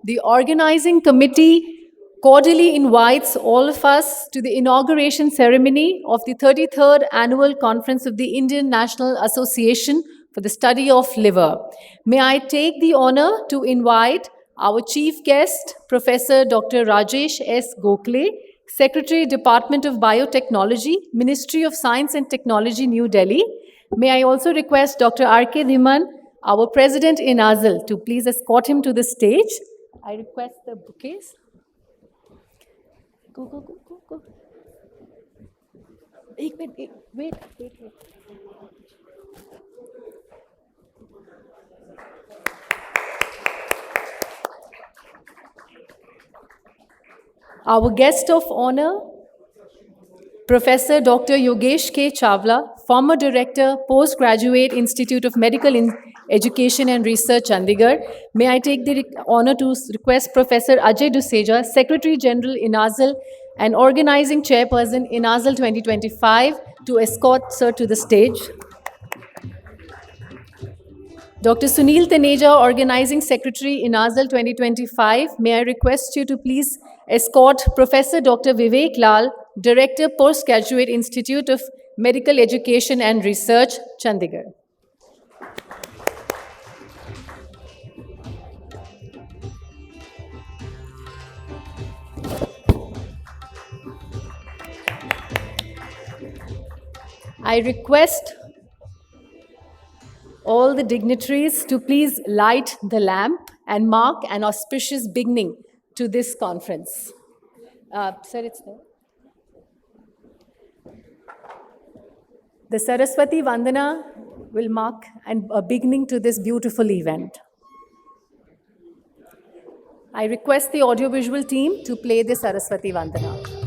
the organizing committee cordially invites all of us to the inauguration ceremony of the 33rd Annual Conference of the Indian National Association for the Study of Liver. May I take the honor to invite our chief guest, Professor Dr. Rajesh S. Gokhale, Secretary, Department of Biotechnology, Ministry of Science and Technology, New Delhi. May I also request Dr. R.K. Dhiman, our President INASL, to please escort him to the stage. I request the bouquets. Go, go, go, go, go. Wait. Our guest of honor, Professor Dr. Yogesh K. Chawla, former Director, Postgraduate Institute of Medical Education and Research, Chandigarh. May I take the honor to request Professor Ajay Duseja, Secretary General INASL and Organizing Chairperson INASL 2025, to escort sir to the stage. Dr. Sunil Taneja, Organizing Secretary INASL 2025, may I request you to please escort Professor Dr. Vivek Lal, Director, Postgraduate Institute of Medical Education and Research, Chandigarh. I request all the dignitaries to please light the lamp and mark an auspicious beginning to this conference. Sir, it's there. The Saraswati Vandana will mark a beginning to this beautiful event. I request the audiovisual team to play the Saraswati Vandana.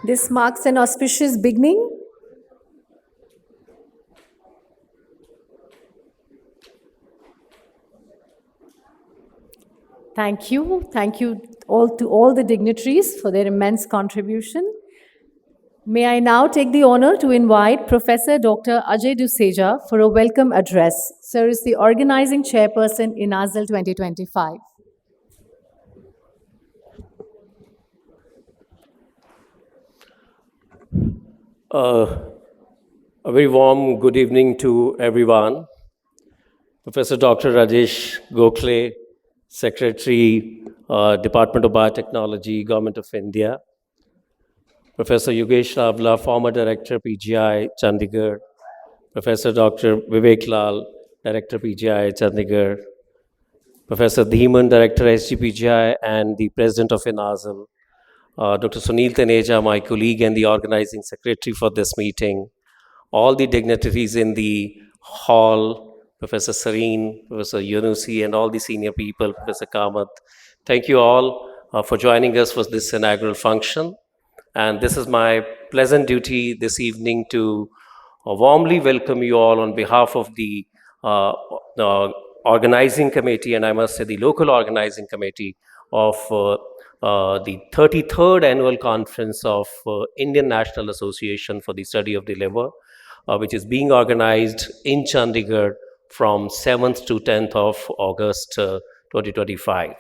This marks an auspicious beginning. Thank you. Thank you to all the dignitaries for their immense contribution. May I now take the honor to invite Professor Dr. Ajay Duseja for a welcome address. Sir is the organizing chairperson in INASL 2025. A very warm good evening to everyone. Professor Dr. Rajesh Gokhale, Secretary, Department of Biotechnology, Government of India. Professor Yogesh Chawla, former Director, PGI, Chandigarh. Professor Dr. Vivek Lal, Director, PGI, Chandigarh. Professor Dhiman, Director, SGPGI, and the President of INASL. Dr. Sunil Taneja, my colleague and the organizing secretary for this meeting, all the dignitaries in the hall, Professor Sareen, Professor Yunusi, and all the senior people, Professor Kamath. Thank you all for joining us for this inaugural function. And this is my pleasant duty this evening to warmly welcome you all on behalf of uh, the organizing committee, and I must say the local organizing committee of the 33rd annual conference of Indian National Association for the Study of the Liver, which is being organized in Chandigarh from 7th to 10th of August 2025.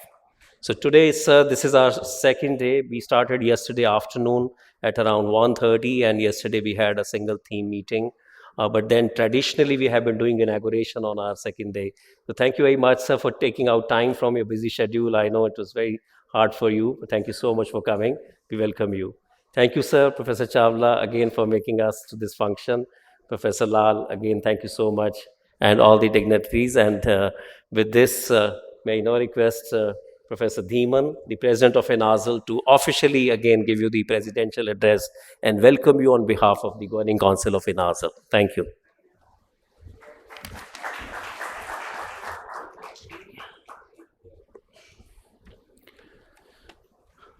So today, sir, this is our second day. We started yesterday afternoon at around 1:30, and yesterday we had a single theme meeting. But then traditionally we have been doing inauguration on our second day. So thank you very much, sir, for taking out time from your busy schedule. I know it was very hard for you, but thank you so much for coming. We welcome you. Thank you, sir, Professor Chavla, again for making us to this function. Professor Lal, again, thank you so much, and all the dignitaries. And with this, may I now request Professor Dhiman, the President of INASL, to officially again give you the presidential address and welcome you on behalf of the Governing Council of INASL. Thank you.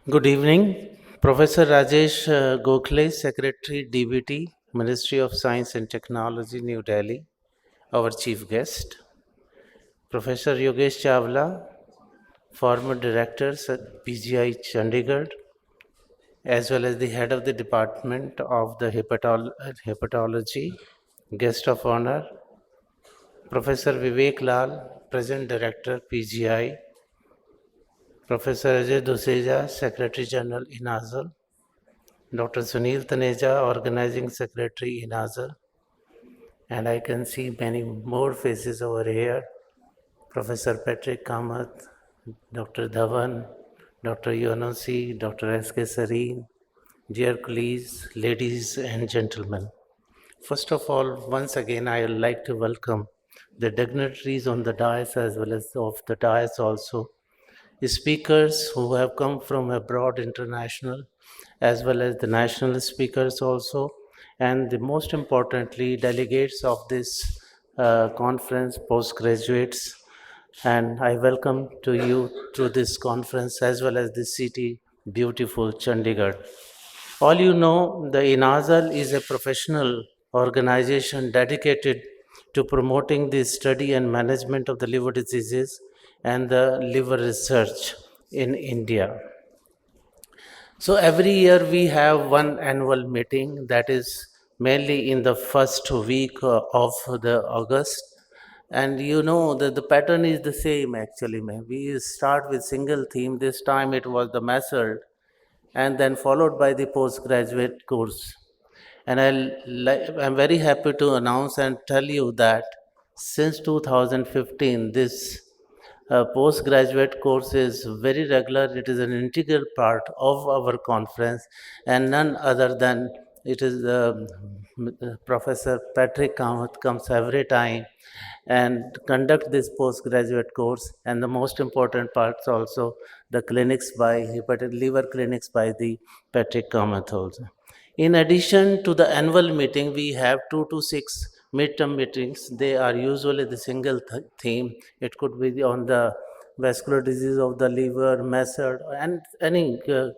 Good evening. Professor Rajesh Gokhale, Secretary, DBT, Ministry of Science and Technology, New Delhi, our chief guest. Professor Yogesh Chawla, former director at PGI Chandigarh, as well as the head of the Department of the Hepatology, guest of honor. Professor Vivek Lal, Present Director, PGI. Professor Ajay Duseja, Secretary General, INASL. Dr. Sunil Taneja, Organizing Secretary, INASL. And I can see many more faces over here. Professor Patrick Kamath, Dr. Dhawan, Dr. Yonosi, Dr. S.K. Sareen, dear colleagues, ladies and gentlemen. First of all, once again, I would like to welcome the dignitaries on the dais as well as off the dais also, speakers who have come from abroad, international, as well as the national speakers also, and the most importantly, delegates of this conference, postgraduates, and I welcome to you through this conference as well as the city, beautiful Chandigarh. All you know, the INASL is a professional organization dedicated to promoting the study and management of the liver diseases and the liver research in India. So every year we have one annual meeting that is mainly in the first week of the August. And you know that the pattern is the same actually. We start with single theme. This time it was the method and then followed by the postgraduate course. And I'm very happy to announce and tell you that since 2015, this postgraduate course is very regular. It is an integral part of our conference, and none other than it is Professor Patrick Kamath comes every time and conduct this postgraduate course. And the most important parts also the clinics by liver clinics by the Patrick Kamath also. In addition to the annual meeting, we have 2 to 6 midterm meetings. They are usually the single theme. It could be on the vascular disease of the liver, method, and any the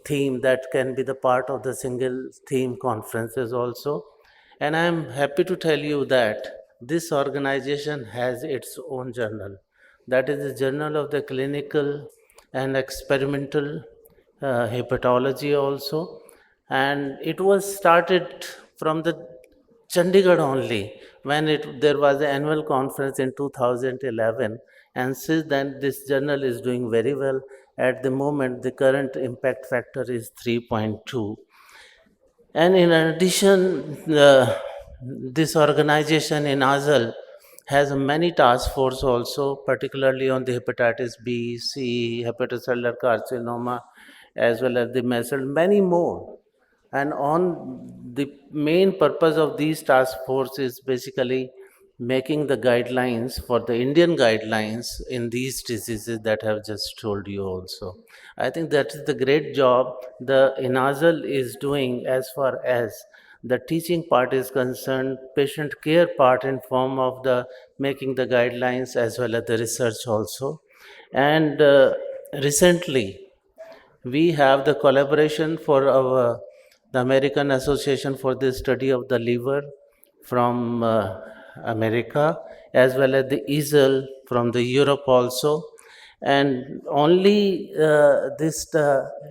theme that can be the part of the single theme conferences also. And I am happy to tell you that this organization has its own journal. That is the Journal of the Clinical and Experimental Hepatology also. And it was started from the Chandigarh only when there was an annual conference in 2011, and since then this journal is doing very well. At the moment, the current impact factor is 3.2. And in addition, this organization in INASL has many task force also, particularly on the hepatitis B, C, hepatocellular carcinoma, as well as the measles, many more. And on the main purpose of these task force is basically making the guidelines for the Indian guidelines in these diseases that I have just told you also. I think that is the great job the INASL is doing as far as the teaching part is concerned, patient care part in form of the making the guidelines as well as the research also. And recently, we have the collaboration for the American Association for the Study of the Liver from America, as well as the INASL from the Europe also. And only this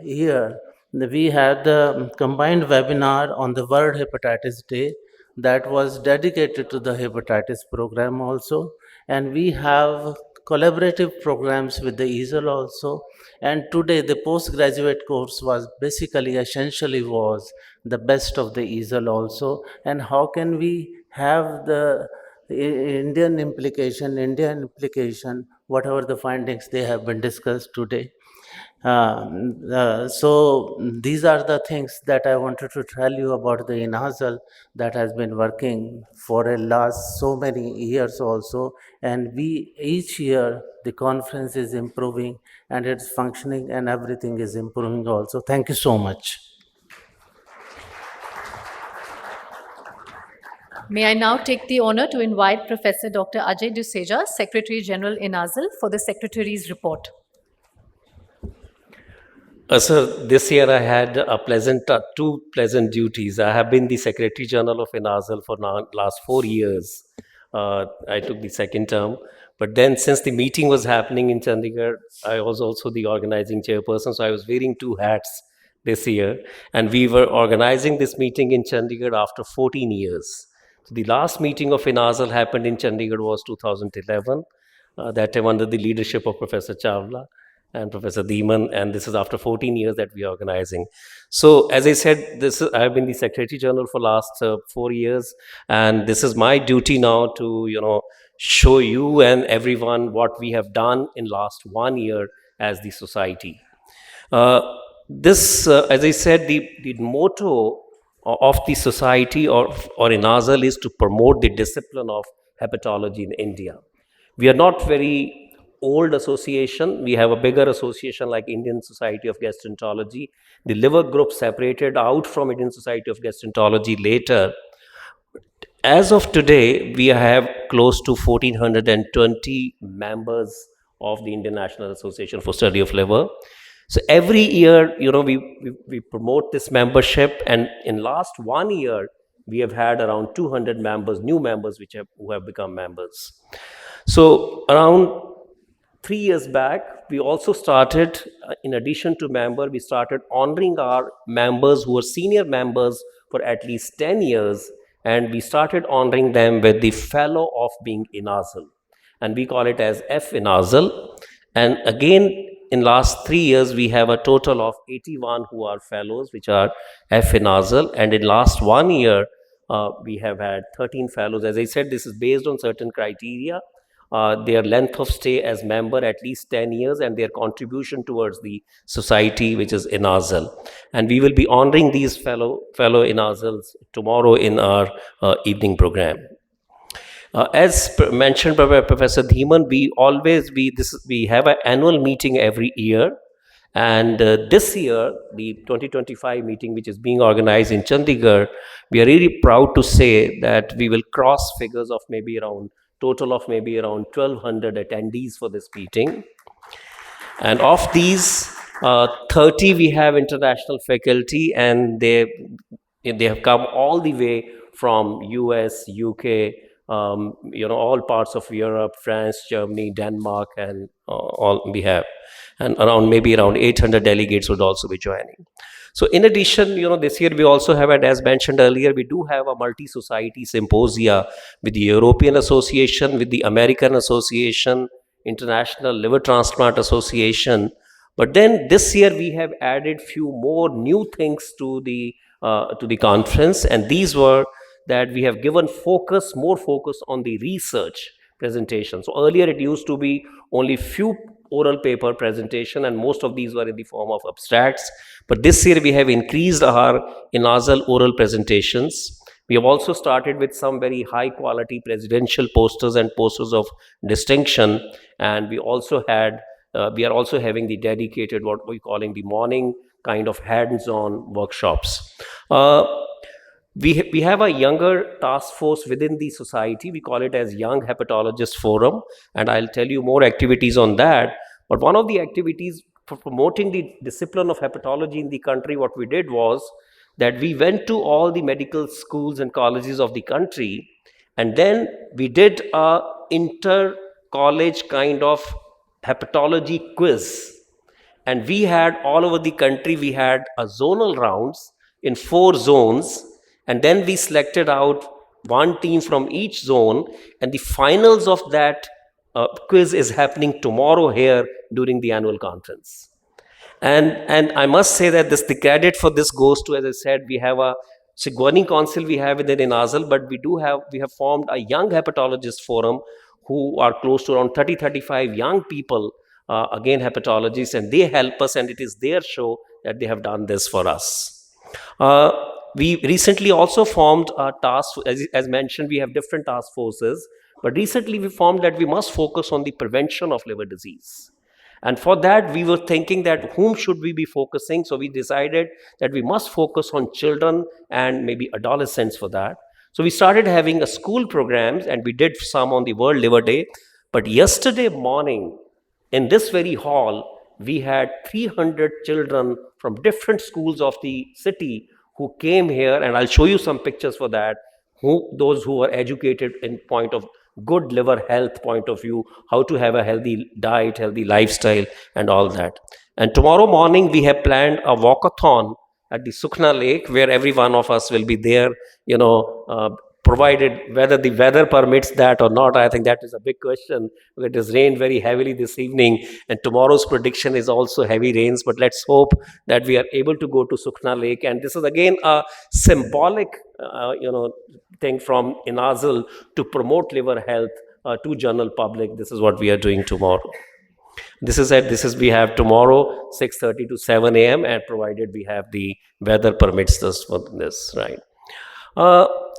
year, we had the combined webinar on the World Hepatitis Day that was dedicated to the hepatitis program also. And we have collaborative programs with the INASL also. And today the postgraduate course was basically essentially was the best of the INASL also. And how can we have the Indian implication, whatever the findings they have been discussed today. So these are the things that I wanted to tell you about the INASL that has been working for a last so many years also, and we each year the conference is improving and it's functioning and everything is improving also. Thank you so much. May I now take the honor to invite Professor Dr. Ajay Duseja, Secretary General INASL, for the Secretary's report. Sir, this year I had two pleasant duties. I have been the Secretary General of INASL for now last 4 years. I took the second term. But then since the meeting was happening in Chandigarh, I was also the organizing chairperson. So I was wearing two hats this year. And we were organizing this meeting in Chandigarh after 14 years. So the last meeting of INASL happened in Chandigarh was 2011. That time under the leadership of Professor Chawla and Professor Deeman, and this is after 14 years that we are organizing. So, as I said, I have been the Secretary General for last 4 years, and this is my duty now to show you and everyone what we have done in last 1 year as the society. As I said, the motto of the society or INASL is to promote the discipline of hepatology in India. We are not very old association. We have a bigger association like Indian Society of Gastroenterology. The liver group separated out from Indian Society of Gastroenterology later. As of today, we have close to 1,420 members of the Indian National Association for Study of Liver. So every year, we promote this membership, and in last 1 year, we have had around 200 members, new members, who have become members. So around 3 years back, we also started, in addition to we started honoring our members who were senior members for at least 10 years, and we started honoring them with the Fellow of being INASL. And we call it as F INASL. And again, in last 3 years, we have a total of 81 who are fellows, which are F INASL. And in last 1 year, we have had 13 fellows. As I said, this is based on certain criteria. Their length of stay as member at least 10 years and their contribution towards the society, which is INASL. And we will be honoring these fellow INASLs tomorrow in our evening program. As mentioned by Professor Deeman, we have an annual meeting every year. And this year, the 2025 meeting, which is being organized in Chandigarh, we are really proud to say that we will cross figures of total of maybe around 1,200 attendees for this meeting. And of these, 30 we have international faculty, and they have come all the way from US, UK, all parts of Europe, France, Germany, Denmark, and all we have. And maybe around 800 delegates would also be joining. So in addition, this year we also have, and as mentioned earlier, we do have a multi-society symposia with the European Association, with the American Association, International Liver Transplant Association. But then this year we have added few more new things to the conference, and these were that we have given more focus on the research presentation. So earlier it used to be only few oral paper presentation, and most of these were in the form of abstracts. But this year we have increased our INASL oral presentations. We have also started with some very high quality presidential posters and posters of distinction, and we are also having the dedicated, what we're calling the morning kind of hands-on workshops. We have a younger task force within the society. We call it as Young Hepatologist Forum, and I'll tell you more activities on that. But one of the activities for promoting the discipline of hepatology in the country, what we did was that we went to all the medical schools and colleges of the country, and then we did a inter college kind of hepatology quiz. And we had all over the country, we had a zonal rounds in 4 zones, and then we selected out one team from each zone, and the finals of that quiz is happening tomorrow here during the annual conference. And I must say that the credit for this goes to, as I said, we have a governing council we have within INASL, but we have formed a young hepatologist forum who are close to around 30-35 young people, again hepatologists, and they help us, and it is their show that they have done this for us. We recently also formed a task, as mentioned, we have different task forces, but recently we formed that we must focus on the prevention of liver disease. And for that, we were thinking that whom should we be focusing? So we decided that we must focus on children and maybe adolescents for that. So we started having a school programs, and we did some on the World Liver Day. But yesterday morning, in this very hall, we had 300 children from different schools of the city who came here, and I'll show you some pictures for that, those who were educated in point of good liver health point of view, how to have a healthy diet, healthy lifestyle, and all that. And tomorrow morning, we have planned a walkathon at the Sukhna Lake, where every one of us will be there, provided whether the weather permits that or not. I think that is a big question. It has rained very heavily this evening, and tomorrow's prediction is also heavy rains, but let's hope that we are able to go to Sukhna Lake. And this is again a symbolic thing from INASL to promote liver health to general public. This is what we are doing tomorrow. We have tomorrow 6:30 to 7 a.m. and provided we have the weather permits us for this, right?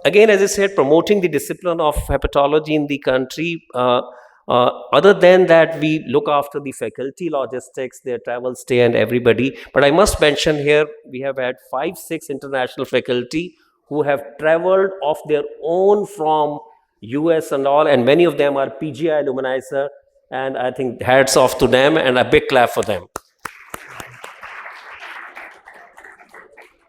Again, as I said, promoting the discipline of hepatology in the country. Other than that, we look after the faculty logistics, their travel, stay, and everybody. But I must mention here, we have had 5-6 international faculty who have traveled of their own from US and all, and many of them are PGI alumni, sir. And I think hats off to them and a big clap for them.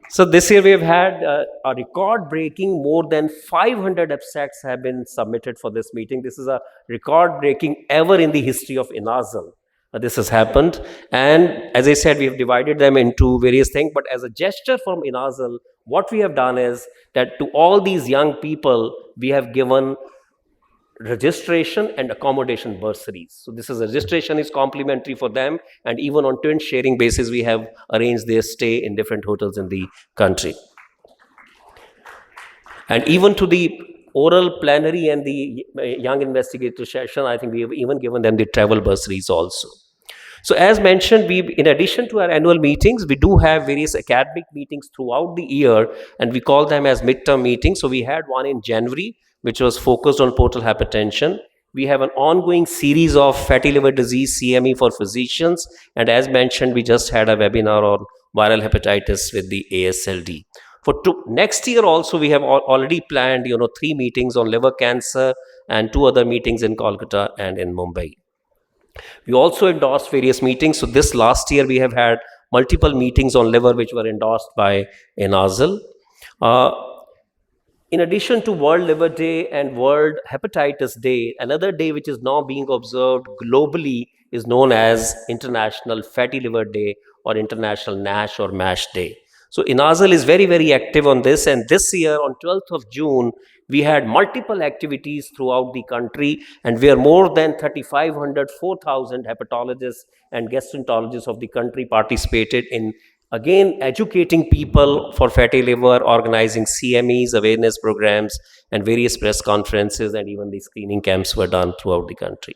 So this year we have had a record-breaking, more than 500 abstracts have been submitted for this meeting. This is a record-breaking ever in the history of INASL. This has happened, and as I said, we have divided them into various things, but as a gesture from INASL, what we have done is that to all these young people, we have given registration and accommodation bursaries. So this is registration is complimentary for them, and even on twin sharing basis, we have arranged their stay in different hotels in the country. And even to the oral plenary and the young investigator session, I think we have even given them the travel bursaries also. So as mentioned, in addition to our annual meetings, we do have various academic meetings throughout the year, and we call them as midterm meetings. So we had one in January, which was focused on portal hypertension. We have an ongoing series of fatty liver disease, CME for physicians. And as mentioned, we just had a webinar on viral hepatitis with the ASLD. For next year also, we have already planned, 3 meetings on liver cancer and 2 other meetings in Kolkata and in Mumbai. We also endorsed various meetings. So this last year, we have had multiple meetings on liver, which were endorsed by INASL. In addition to World Liver Day and World Hepatitis Day, another day which is now being observed globally is known as International Fatty Liver Day or International NASH or MASH Day. So INASL is very, very active on this, and this year on 12th of June, we had multiple activities throughout the country, and where more than 3,500, 4,000 hepatologists and gastroenterologists of the country participated in, again, educating people for fatty liver, organizing CMEs, awareness programs, and various press conferences, and even the screening camps were done throughout the country.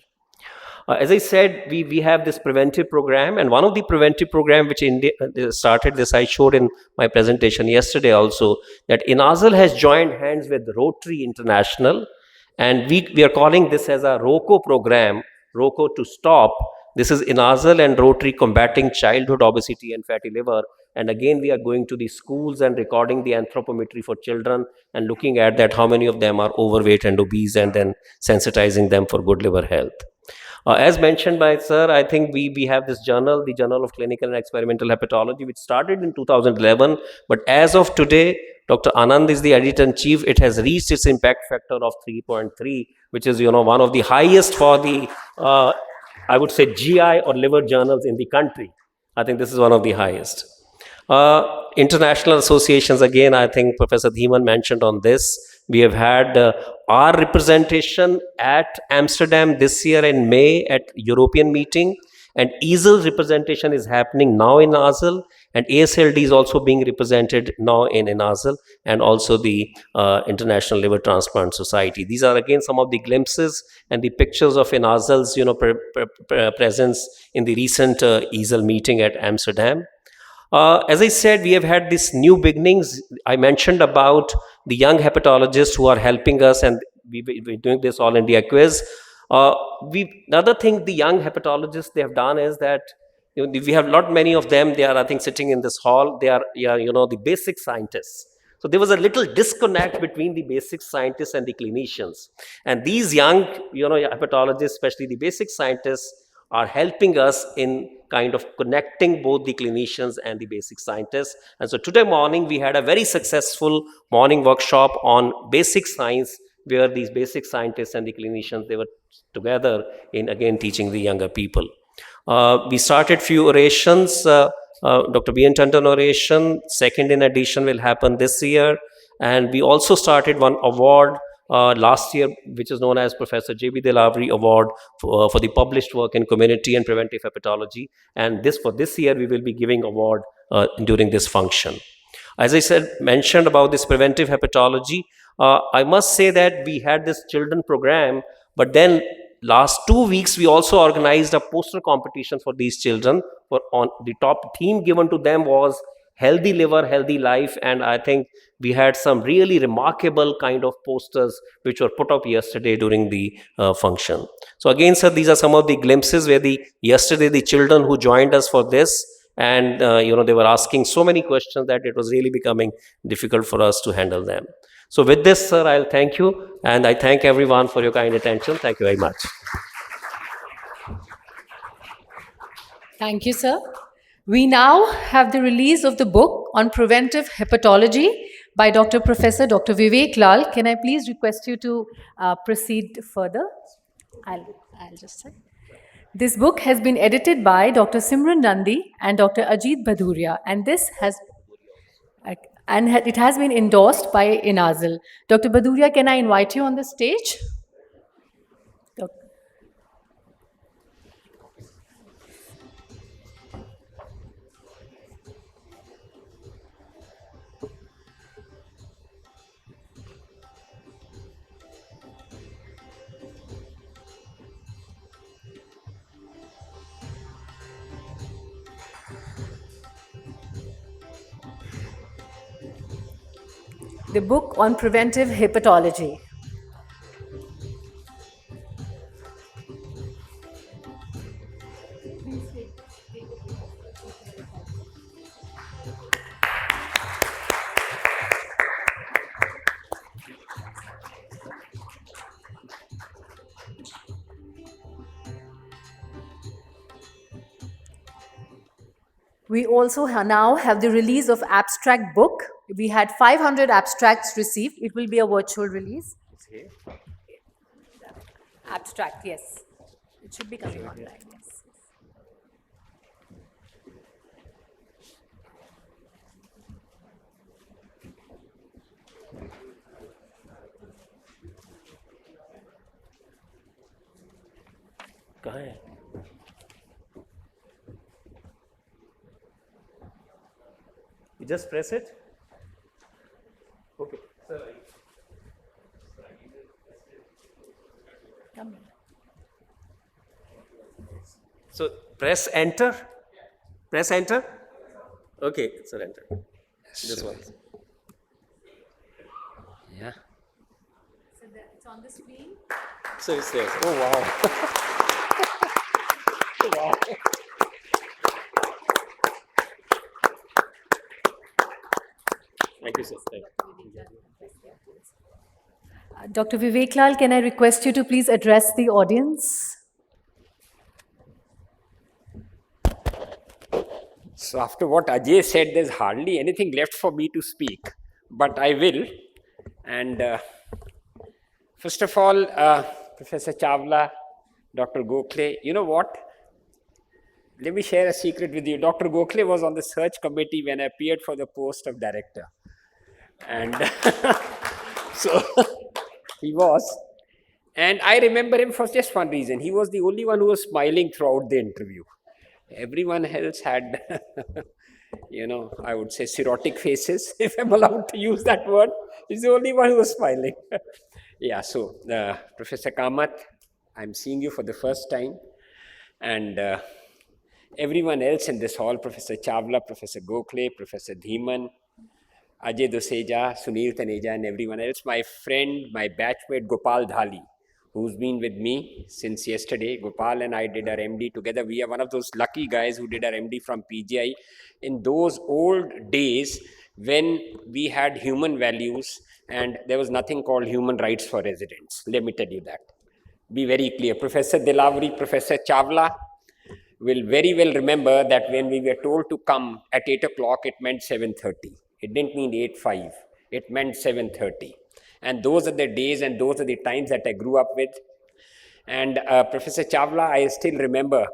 As I said, we have this preventive program, and one of the preventive program which India started this, I showed in my presentation yesterday also, that INASL has joined hands with Rotary International, and we are calling this as a ROCO program, ROCO to stop. This is INASL and Rotary combating childhood obesity and fatty liver. And again, we are going to the schools and recording the anthropometry for children and looking at that how many of them are overweight and obese, and then sensitizing them for good liver health. As mentioned by sir, I think we have this journal, the Journal of Clinical and Experimental Hepatology, which started in 2011. But as of today, Dr. Anand is the editor-in-chief. It has reached its impact factor of 3.3, which is one of the highest for the I would say GI or liver journals in the country. I think this is one of the highest. International associations, again, I think Professor Dhiman mentioned on this. We have had our representation at Amsterdam this year in May at European meeting, and INASL representation is happening now in INASL, and ASLD is also being represented now in INASL, and also the International Liver Transplant Society. These are again some of the glimpses and the pictures of INASL's presence in the recent INASL meeting at Amsterdam. As I said, we have had these new beginnings. I mentioned about the young hepatologists who are helping us, and we're doing this all India quiz. Another thing the young hepatologists they have done is that we have not many of them. They are, I think, sitting in this hall. They are, the basic scientists. So there was a little disconnect between the basic scientists and the clinicians. And these young, hepatologists, especially the basic scientists, are helping us in kind of connecting both the clinicians and the basic scientists. And so today morning, we had a very successful morning workshop on basic science, where these basic scientists and the clinicians, they were together in, again, teaching the younger people. We started few orations. Dr. B.N. Tandon oration, second in addition, will happen this year. And we also started one award last year, which is known as Professor J.B. Delavri Award for the published work in community and preventive hepatology. And for this year, we will be giving award during this function. As I said, mentioned about this preventive hepatology, I must say that we had this children program, but then last 2 weeks, we also organized a poster competition for these children. On the top theme given to them was healthy liver, healthy life. And I think we had some really remarkable kind of posters which were put up yesterday during the function. So again, sir, these are some of the glimpses where yesterday the children who joined us for this, and they were asking so many questions that it was really becoming difficult for us to handle them. So with this, sir, I'll thank you, and I thank everyone for your kind attention. Thank you very much. Thank you, sir. We now have the release of the book on preventive hepatology by Professor Dr. Vivek Lal. Can I please request you to proceed further? I'll just say. This book has been edited by Dr. Simran Nandi and Dr. Ajit Bhaduria, and it has been endorsed by INASL. Dr. Bhaduria, can I invite you on the stage? The book on preventive hepatology. We also now have the release of abstract book. We had 500 abstracts received. It will be a virtual release. Abstract, yes. It should be coming online, yes. कहाँ है? You just press it. Okay. Come here. So press enter. Press enter. Okay, sir, enter. This one. Yeah. So it's on the screen. So it's there. Oh wow. Wow. Thank you, sir. Thank you. Dr. Vivek Lal, can I request you to please address the audience? So after what Ajay said, there's hardly anything left for me to speak, but I will. And first of all, Professor Chawla, Dr. Gokhale, you know what? Let me share a secret with you. Dr. Gokhale was on the search committee when I appeared for the post of director. And so he was. And I remember him for just one reason. He was the only one who was smiling throughout the interview. Everyone else had, I would say cirrhotic faces, if I'm allowed to use that word. He's the only one who was smiling. Yeah, so Professor Kamath, I'm seeing you for the first time. And everyone else in this hall, Professor Chawla, Professor Gokhale, Professor Dhiman, Ajay Doseja, Sunil Taneja, and everyone else. My friend, my batchmate Gopal Dhali, who's been with me since yesterday. Gopal and I did our MD together. We are one of those lucky guys who did our MD from PGI in those old days when we had human values and there was nothing called human rights for residents. Let me tell you that. Be very clear. Professor Dilavri, Professor Chawla will very well remember that when we were told to come at 8 o'clock, it meant 7:30. It didn't mean 8:05. It meant 7:30. And those are the days and those are the times that I grew up with. And Professor Chawla, I still remember,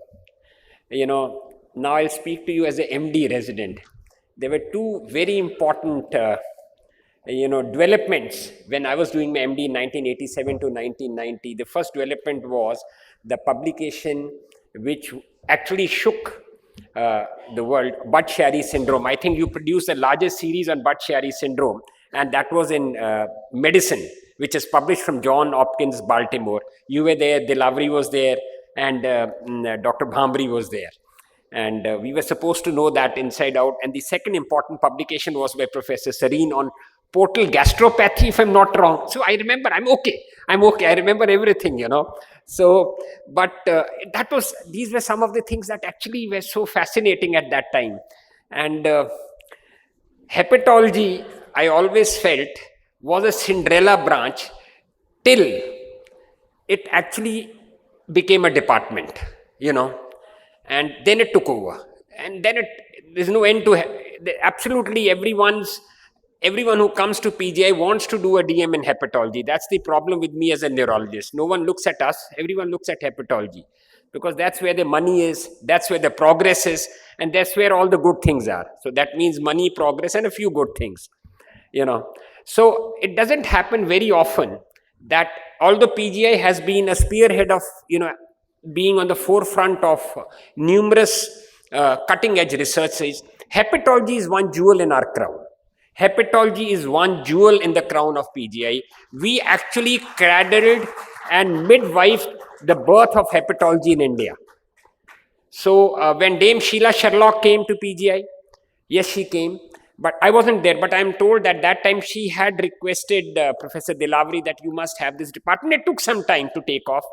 now I'll speak to you as a MD resident. There were two very important, developments when I was doing my MD in 1987 to 1990. The first development was the publication which actually shook the world, Budd-Chiari syndrome. I think you produced the largest series on Budd-Chiari syndrome, and that was in Medicine, which is published from Johns Hopkins, Baltimore. You were there, Dilavri was there, and Dr. Bhambri was there. And we were supposed to know that inside out. And the second important publication was by Professor Sareen on portal gastropathy, if I'm not wrong. So I remember, I'm okay. I remember everything, So, but these were some of the things that actually were so fascinating at that time. And hepatology, I always felt, was a Cinderella branch till it actually became a department, and then it took over. And then there's no end to absolutely everyone who comes to PGI wants to do a DM in hepatology. That's the problem with me as a neurologist. No one looks at us, everyone looks at hepatology, because that's where the money is, that's where the progress is, and that's where all the good things are. So that means money, progress, and a few good things, So it doesn't happen very often that although PGI has been a spearhead of, being on the forefront of numerous cutting edge researches, hepatology is one jewel in our crown. Hepatology is one jewel in the crown of PGI. We actually cradled and midwifed the birth of hepatology in India. So when Dame Sheila Sherlock came to PGI, yes, she came, but I wasn't there. But I'm told that that time she had requested Professor Dilavri that you must have this department. It took some time to take off.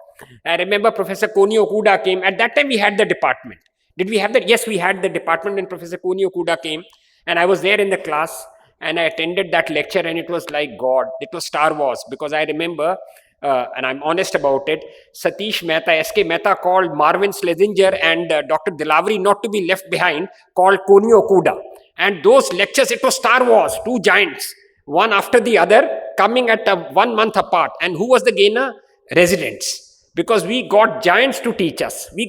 I remember Professor Koni Okuda came. At that time, we had the department. Did we have that? Yes, we had the department when Professor Koni Okuda came. And I was there in the class and I attended that lecture, and it was like God. It was Star Wars, because I remember, and I'm honest about it, Satish Mehta, S.K. Mehta called Marvin Schlesinger and Dr. Dilavri not to be left behind, called Koni Okuda. And those lectures, it was Star Wars, two giants, one after the other, coming at 1 month apart. And who was the gainer? Residents. Because we got giants to teach us. And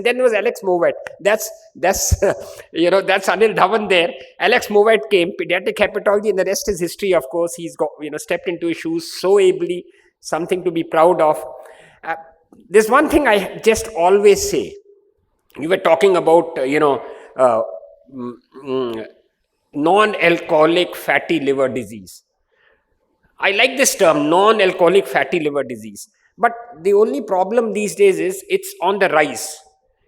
then there was Alex Mowat. That's Anil Dhawan there. Alex Mowat came, pediatric hepatology, and the rest is history, of course. He's got, stepped into his shoes so ably, something to be proud of. There's one thing I just always say. You were talking about, non-alcoholic fatty liver disease. I like this term, non-alcoholic fatty liver disease. But the only problem these days is it's on the rise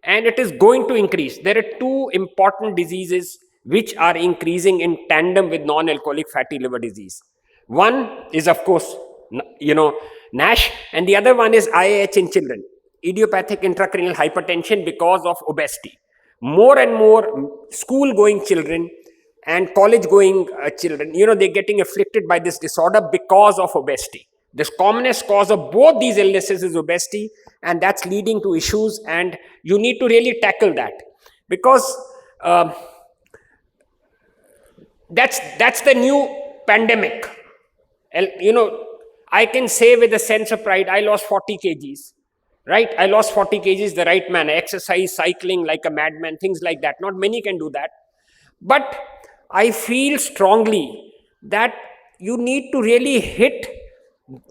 and it is going to increase. There are two important diseases which are increasing in tandem with non-alcoholic fatty liver disease. One is, of course, NASH, and the other one is IAH in children, idiopathic intracranial hypertension, because of obesity. More and more school-going children and college-going children, they're getting afflicted by this disorder because of obesity. The commonest cause of both these illnesses is obesity, and that's leading to issues, and you need to really tackle that. Because That's the new pandemic. And, I can say with a sense of pride, I lost 40 kgs. Right? I lost 40 kgs the right manner. Exercise, cycling like a madman, things like that. Not many can do that. But I feel strongly that you need to really hit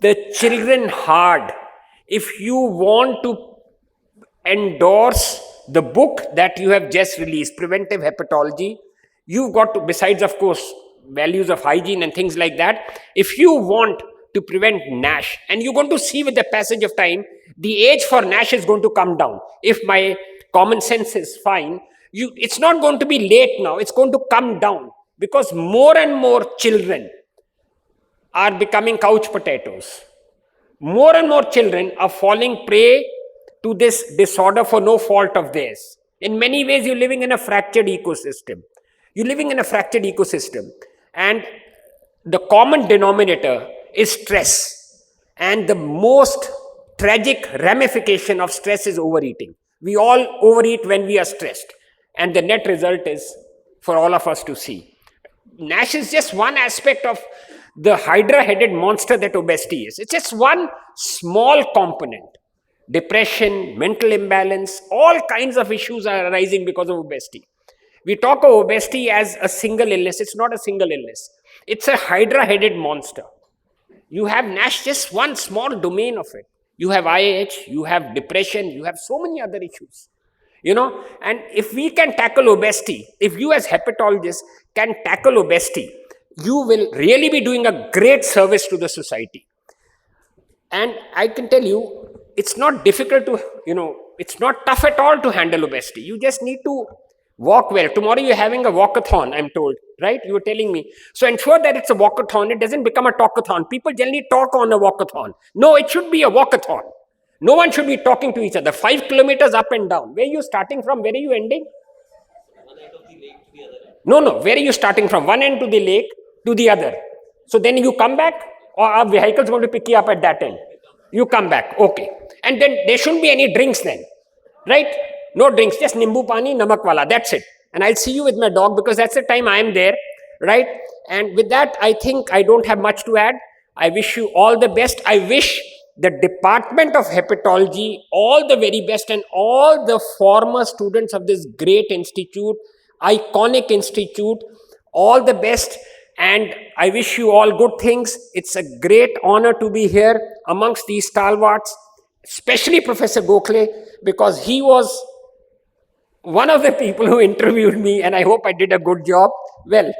the children hard if you want to endorse the book that you have just released, Preventive Hepatology. You've got to, besides, of course, values of hygiene and things like that, if you want to prevent NASH, and you're going to see with the passage of time, the age for NASH is going to come down. If my common sense is fine, it's not going to be late now, it's going to come down, because more and more children are becoming couch potatoes. More and more children are falling prey to this disorder for no fault of theirs. In many ways, you're living in a fractured ecosystem. And the common denominator is stress. And the most tragic ramification of stress is overeating. We all overeat when we are stressed. And the net result is for all of us to see. NASH is just one aspect of the hydra-headed monster that obesity is. It's just one small component. Depression, mental imbalance, all kinds of issues are arising because of obesity. We talk of obesity as a single illness. It's not a single illness. It's a hydra-headed monster. You have NASH, just one small domain of it. You have IH, you have depression, you have so many other issues. And if we can tackle obesity, if you as hepatologists can tackle obesity, you will really be doing a great service to the society. And I can tell you, it's not difficult to, it's not tough at all to handle obesity. You just need to walk well. Tomorrow you're having a walkathon, I'm told, right? You were telling me. So ensure that it's a walkathon. It doesn't become a talkathon. People generally talk on a walkathon. No, it should be a walkathon. No one should be talking to each other. 5 kilometers up and down. Where are you starting from? Where are you ending? One end of the lake to the other end. No. Where are you starting from? One end to the lake to the other. So then you come back, or our vehicle's going to pick you up at that end? You come back. Okay. And then there shouldn't be any drinks then. Right? No drinks. Just nimbu pani, namak wala. That's it. And I'll see you with my dog, because that's the time I am there. Right? And with that, I think I don't have much to add. I wish you all the best. I wish the Department of Hepatology all the very best, and all the former students of this great institute, iconic institute, all the best. And I wish you all good things. It's a great honor to be here amongst these stalwarts, especially Professor Gokhale, because he was one of the people who interviewed me, and I hope I did a good job. Well,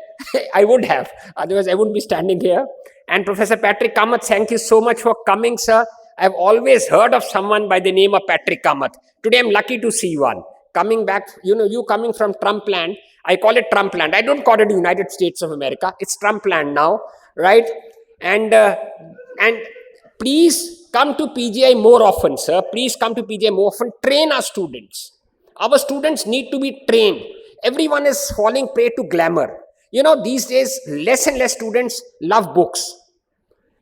I would have, otherwise I wouldn't be standing here. And Professor Patrick Kamath, thank you so much for coming, sir. I've always heard of someone by the name of Patrick Kamath. Today I'm lucky to see one. Coming back, you coming from Trump land. I call it Trump land. I don't call it the United States of America. It's Trump land now, right? And please come to PGI more often, sir. Please come to PGI more often. Train our students. Our students need to be trained. Everyone is falling prey to glamour. These days, less and less students love books.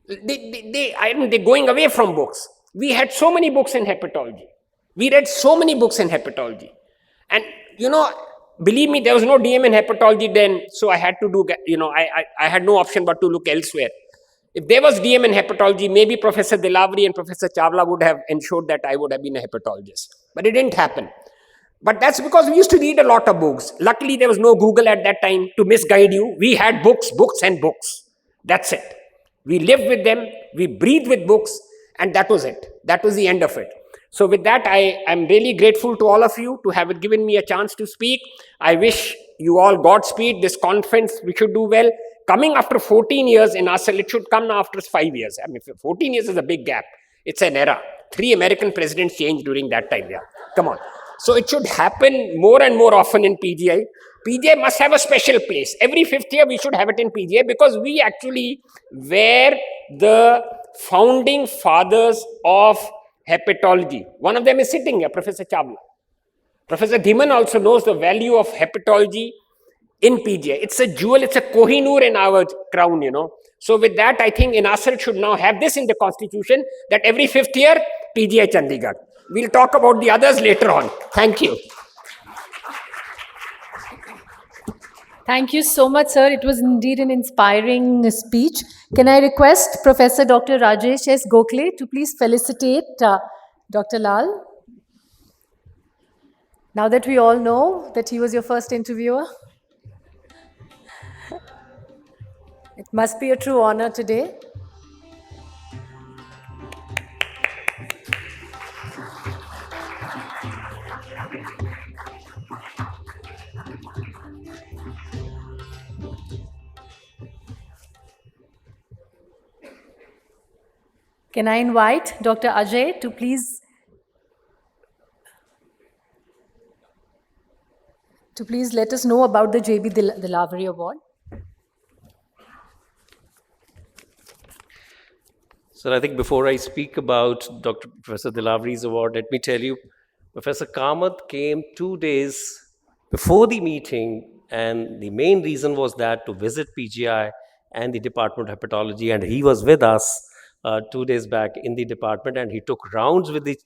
They're going away from books. We had so many books in hepatology. We read so many books in hepatology. And, believe me, there was no DM in hepatology then, so I had to do, I had no option but to look elsewhere. If there was DM in hepatology, maybe Professor Dilavri and Professor Chawla would have ensured that I would have been a hepatologist. But it didn't happen. But that's because we used to read a lot of books. Luckily, there was no Google at that time to misguide you. We had books, books and books. That's it. We lived with them, we breathed with books, and that was it. That was the end of it. So with that, I am really grateful to all of you to have given me a chance to speak. I wish you all Godspeed. This conference, we should do well. Coming after 14 years in INASL, it should come now after 5 years. 14 years is a big gap. It's an era. 3 American presidents changed during that time. Yeah, come on. So it should happen more and more often in PGI. PGI must have a special place. Every 5th year, we should have it in PGI, because we actually were the founding fathers of hepatology. One of them is sitting here, Professor Chawla. Professor Dhiman also knows the value of hepatology in PGI. It's a jewel, it's a Kohinoor in our crown, So with that, I think INASL should now have this in the constitution, that every 5th year, PGI Chandigarh. We'll talk about the others later on. Thank you. Thank you so much, sir. It was indeed an inspiring speech. Can I request Professor Dr. Rajesh S. Gokhale to please felicitate Dr. Lal? Now that we all know that he was your first interviewer, it must be a true honor today. Can I invite Dr. Ajay to please let us know about the JB Dilavri Award? So I think before I speak about Dr. Professor Dilavri's award, let me tell you, Professor Kamath came 2 days before the meeting, and the main reason was that to visit PGI and the Department of Hepatology, and he was with us 2 days back in the department, and he took rounds with the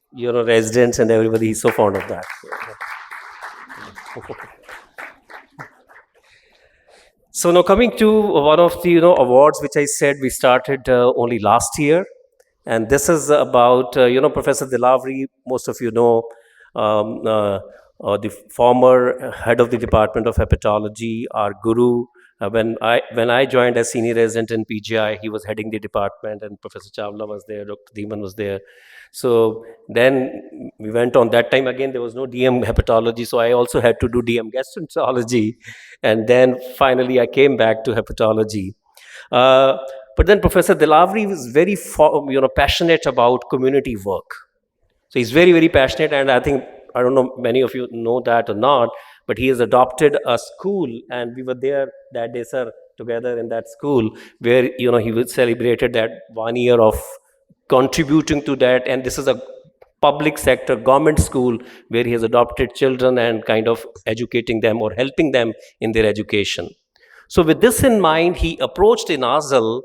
residents and everybody. He's so fond of that. So now coming to one of the awards which I said we started only last year, and this is about Professor Dilavri. Most of you know the former head of the Department of Hepatology, our guru. When I joined as senior resident in PGI, he was heading the department, and Professor Chawla was there, Dr. Dhiman was there. So then we went on. That time again, there was no DM hepatology, so I also had to do DM gastroenterology, and then finally I came back to hepatology. But then Professor Dilavri was very passionate about community work. So he's very, very passionate, and I don't know many of you know that or not, but he has adopted a school, and we were there that day, sir, together in that school, where he was celebrated that 1 year of contributing to that, and this is a public sector government school where he has adopted children and kind of educating them or helping them in their education. So with this in mind, he approached INASL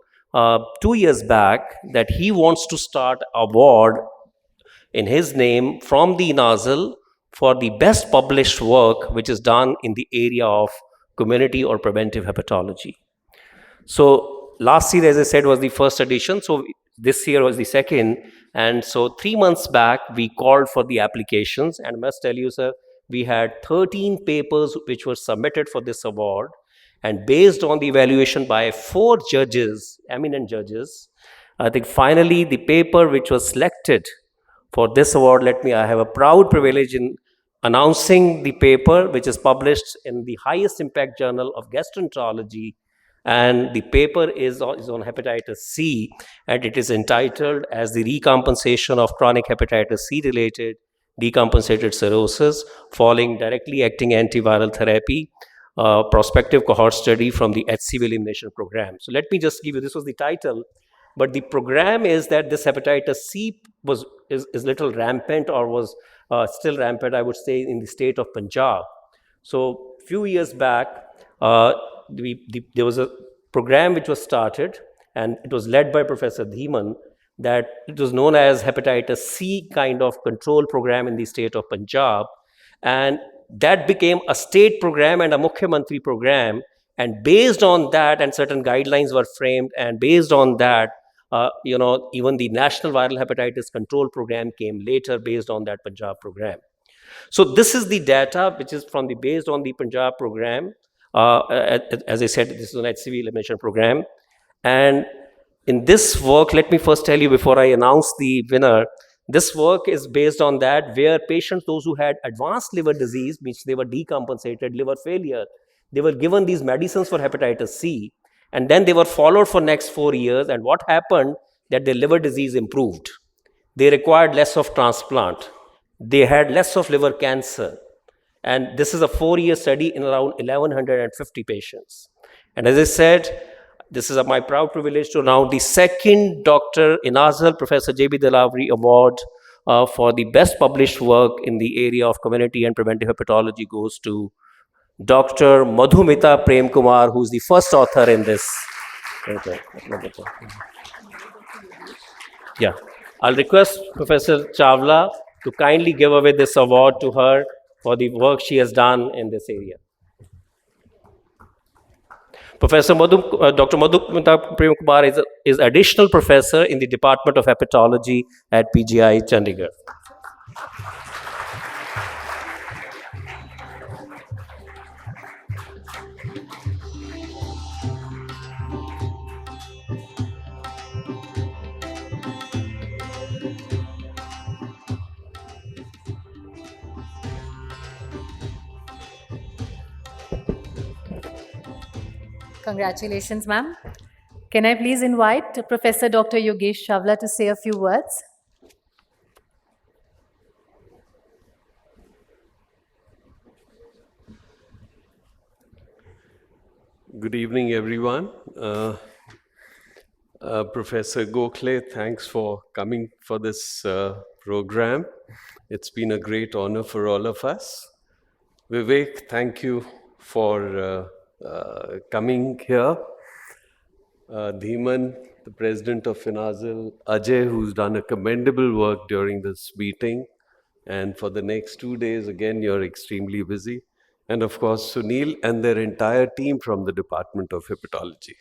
2 years back that he wants to start an award in his name from the INASL for the best published work which is done in the area of community or preventive hepatology. So last year, as I said, was the first edition. So this year was the second. And so 3 months back, we called for the applications. And I must tell you, sir, we had 13 papers which were submitted for this award. And based on the evaluation by 4 judges, eminent judges, I think finally the paper which was selected for this award, I have a proud privilege in announcing the paper which is published in the highest impact journal of gastroenterology, and the paper is on hepatitis C, and it is entitled as the recompensation of chronic hepatitis C related decompensated cirrhosis following directly acting antiviral therapy, prospective cohort study from the HCV elimination program. So let me just give you, this was the title, but the program is that this hepatitis C is little rampant, or was still rampant, I would say, in the state of Punjab. So few years back, there was a program which was started, and it was led by Professor Dhiman, that it was known as hepatitis C kind of control program in the state of Punjab, and that became a state program and a Mukhyamantri program, and based on that, and certain guidelines were framed, and based on that, even the National Viral Hepatitis Control Program came later based on that Punjab program. So this is the data which is based on the Punjab program. As I said, this is an HCV elimination program. And in this work, let me first tell you before I announce the winner, this work is based on that, where patients, those who had advanced liver disease, which they were decompensated, liver failure, they were given these medicines for hepatitis C, and then they were followed for next 4 years. And what happened, that their liver disease improved. They required less of transplant. They had less of liver cancer. And this is a 4-year study in around 1,150 patients. And as I said, this is my proud privilege to announce the second Dr. INASL Professor J.B. Dilavri Award for the best published work in the area of community and preventive hepatology goes to Dr. Madhumita Prem Kumar, who is the first author in this. Yeah, I'll request Professor Chawla to kindly give away this award to her for the work she has done in this area. Dr. Madhu Prem Kumar is additional professor in the Department of Hepatology at PGI Chandigarh. Congratulations, ma'am. Can I please invite Professor Dr. Yogesh Chavla to say a few words? Good evening, everyone. Professor Gokhale, thanks for coming for this program. It's been a great honor for all of us. Vivek, thank you for coming here. Dhiman, the president of INASL, Ajay, who's done a commendable work during this meeting. And for the next 2 days, again, you're extremely busy. And of course, Sunil and their entire team from the Department of Hepatology.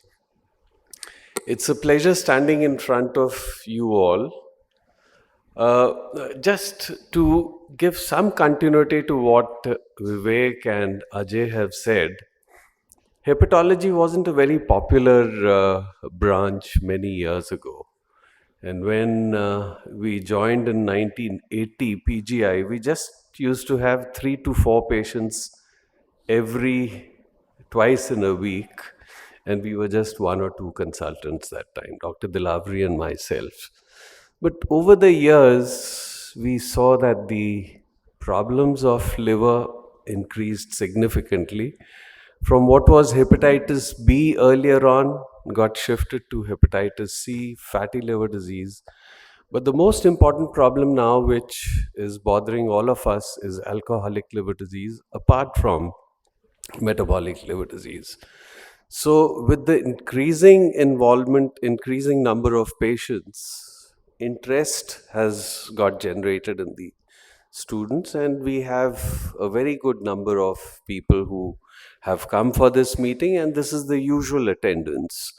It's a pleasure standing in front of you all. Just to give some continuity to what Vivek and Ajay have said, hepatology wasn't a very popular branch many years ago. And when we joined in 1980 PGI, we just used to have 3 to 4 patients twice in a week. And we were just 1 or 2 consultants that time, Dr. Dilavri and myself. But over the years, we saw that the problems of liver increased significantly. From what was hepatitis B earlier on, got shifted to hepatitis C, fatty liver disease. But the most important problem now, which is bothering all of us, is alcoholic liver disease, apart from metabolic liver disease. So, with the increasing involvement, increasing number of patients, interest has got generated in the students, and we have a very good number of people who have come for this meeting, and this is the usual attendance.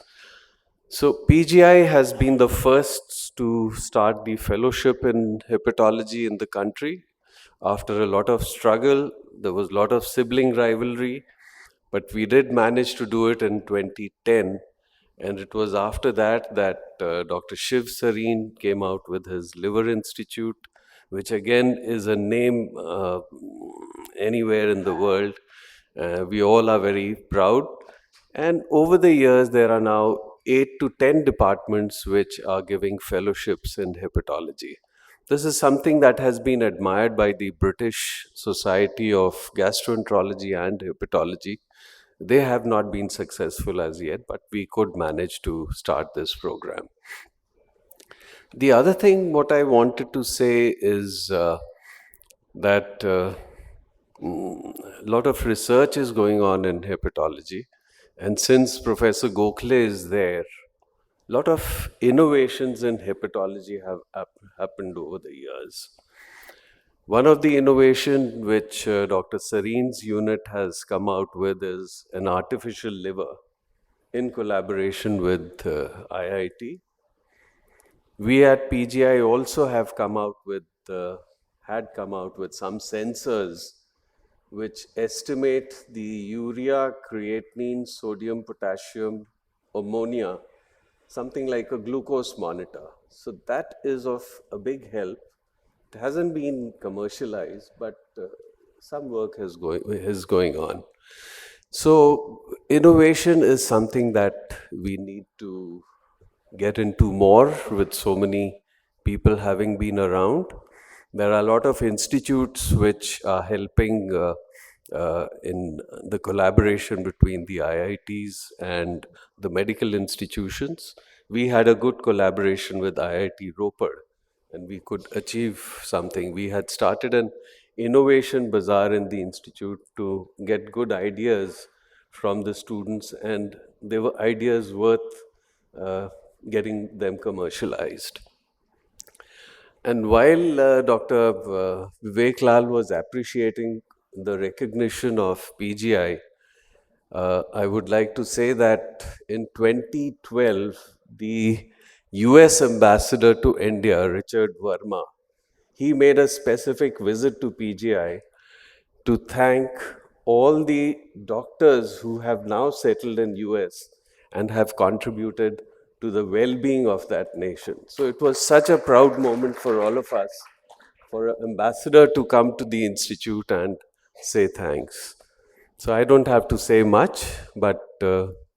So, PGI has been the first to start the fellowship in hepatology in the country. After a lot of struggle, there was a lot of sibling rivalry, but we did manage to do it in 2010. And it was after that that Dr. Shiv Sareen came out with his Liver Institute, which again is a name anywhere in the world. We all are very proud. And over the years, there are now 8 to 10 departments which are giving fellowships in hepatology. This is something that has been admired by the British Society of Gastroenterology and Hepatology. They have not been successful as yet, but we could manage to start this program. The other thing, what I wanted to say is that a lot of research is going on in hepatology. And since Professor Gokhale is there, a lot of innovations in hepatology have happened over the years. One of the innovation which Dr. Sareen's unit has come out with is an artificial liver in collaboration with IIT. We at PGI also have come out with some sensors which estimate the urea, creatinine, sodium, potassium, ammonia, something like a glucose monitor. So that is of a big help. It hasn't been commercialized, but some work is going on. So innovation is something that we need to get into more, with so many people having been around. There are a lot of institutes which are helping in the collaboration between the IITs and the medical institutions. We had a good collaboration with IIT Ropar, and we could achieve something. We had started an innovation bazaar in the institute to get good ideas from the students, and they were ideas worth getting them commercialized. And while Dr. Vivek Lal was appreciating the recognition of PGI, I would like to say that in 2012, the US ambassador to India, Richard Verma, he made a specific visit to PGI to thank all the doctors who have now settled in US and have contributed to the well-being of that nation. So it was such a proud moment for all of us, for an ambassador to come to the institute and say thanks. So I don't have to say much, but